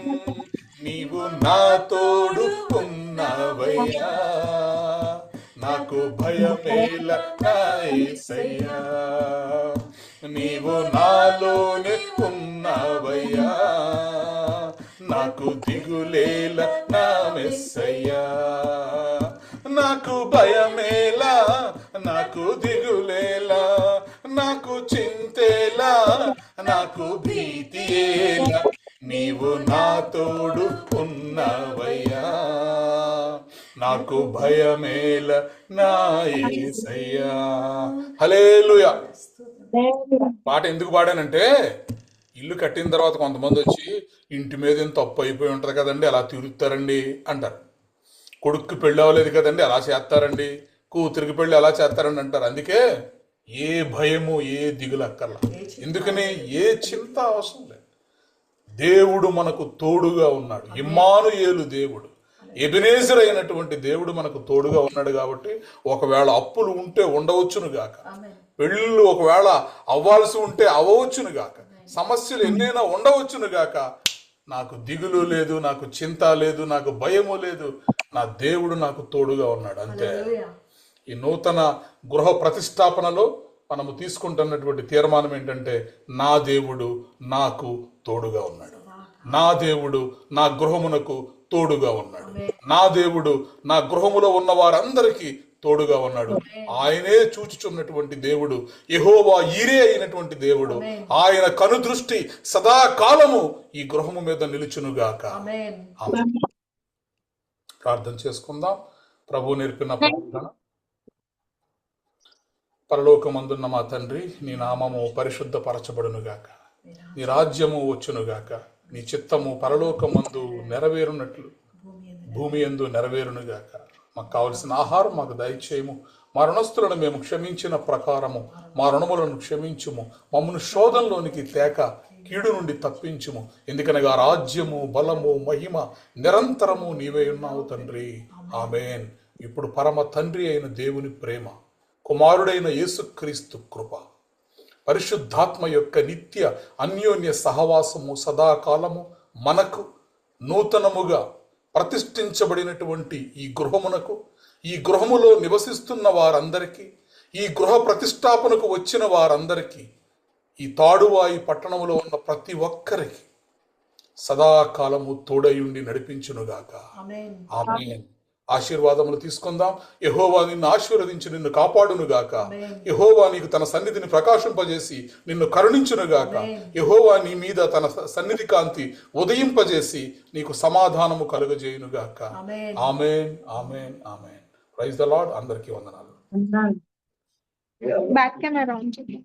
నీవు నా తోడు ఉన్నావయ్యా, నాకు భయమేలా నా యేసయ్యా. నీవు నాలోనే ఉన్నావయ్యా, నాకు దిగులేలా నా మెస్సయ్యా, నాకు భయమేలా, నాకు దిగులేలా, నాకు చింతేలా, నాకు భీతియేలా, నీవు నా తోడు ఉన్నవయ్యా, నాకు భయమేలా నా యేసయ్యా. హల్లెలూయా. పాట ఎందుకు పాడానంటే, ఇల్లు కట్టిన తర్వాత కొంతమంది వచ్చి ఇంటి మీద ఏం తప్పు అయిపోయి ఉంటుంది కదండి, అలా తిరుగుతారండి అంటారు. కొడుక్కి పెళ్ళి అవ్వలేదు కదండి, అలా చేస్తారండి. కూతురికి పెళ్ళి అలా చేస్తారండి అంటారు. అందుకే ఏ భయము ఏ దిగులు అక్కర్లా. ఎందుకని ఏ చింత అవసరం లేదు. దేవుడు మనకు తోడుగా ఉన్నాడు. ఇమ్మానుయేలు దేవుడు, ఎబెనేజర్ అయినటువంటి దేవుడు మనకు తోడుగా ఉన్నాడు. కాబట్టి ఒకవేళ అప్పులు ఉంటే ఉండవచ్చును గాక, పెళ్ళిళ్ళు ఒకవేళ అవ్వాల్సి ఉంటే అవ్వవచ్చును గాక, సమస్యలు ఎన్నైనా ఉండవచ్చును గాక, నాకు దిగులు లేదు, నాకు చింత లేదు, నాకు భయము లేదు. నా దేవుడు నాకు తోడుగా ఉన్నాడు. అంతే. ఈ నూతన గృహ ప్రతిష్టాపనలో మనము తీసుకుంటున్నటువంటి తీర్మానం ఏంటంటే, నా దేవుడు నాకు తోడుగా ఉన్నాడు. నా దేవుడు నా గృహమునకు తోడుగా ఉన్నాడు. నా దేవుడు నా గృహములో ఉన్న వారందరికీ తోడుగా ఉన్నాడు. ఆయనే చూచుచున్నటువంటి దేవుడు, యెహోవా ఈరే అయినటువంటి దేవుడు. ఆయన కనుదృష్టి సదాకాలము ఈ గృహము మీద నిలుచునుగాక. ఆమేన్. ప్రార్థన చేసుకుందాం. ప్రభు నేర్పిన ప్రార్థన. పరలోకమందున్న మా తండ్రి, నీ నామము పరిశుద్ధపరచబడునుగాక, నీ రాజ్యము వచ్చునుగాక, నీ చిత్తము పరలోకమందు నెరవేరునట్లు భూమి యందు నెరవేరునుగాక. మాకు కావలసిన ఆహారం మాకు దయచేయము. మా రుణస్థులను మేము క్షమించిన ప్రకారము మా రుణములను క్షమించుము. మమ్మను శోధనలోనికి తేక కీడు నుండి తప్పించుము. ఎందుకనగా రాజ్యము, బలము, మహిమ నిరంతరము నీవే ఉన్నావు తండ్రి. ఆమేన్. ఇప్పుడు పరమ తండ్రి అయిన దేవుని ప్రేమ, కుమారుడైన యేసుక్రీస్తు కృప, పరిశుద్ధాత్మ యొక్క నిత్య అన్యోన్య సహవాసము సదాకాలము మనకు, నూతనముగా ప్రతిష్ఠించబడినటువంటి ఈ గృహమునకు, ఈ గృహములో నివసిస్తున్న వారందరికీ, ఈ గృహ ప్రతిష్టాపనకు వచ్చిన వారందరికీ, ఈ తాడువాయి పట్టణములో ఉన్న ప్రతి ఒక్కరికి సదాకాలము తోడయుండి నడిపించునుగాక. ఆమేన్. ఆశీర్వాదములు తీసుకుందాం. యెహోవా నిన్ను ఆశీర్వదించి నిన్ను కాపాడునుగాక. యెహోవా నీకు తన సన్నిధిని ప్రకాశింపజేసి నిన్ను కరుణించునుగాక. యెహోవా నీ మీద తన సన్నిధి కాంతి ఉదయింపజేసి నీకు సమాధానము కలుగజేయునుగాక. Amen, amen, amen. Praise the Lord. అందరికీ వందనాలు. బ్యాక్ కెమెరా ఆన్ చేయండి.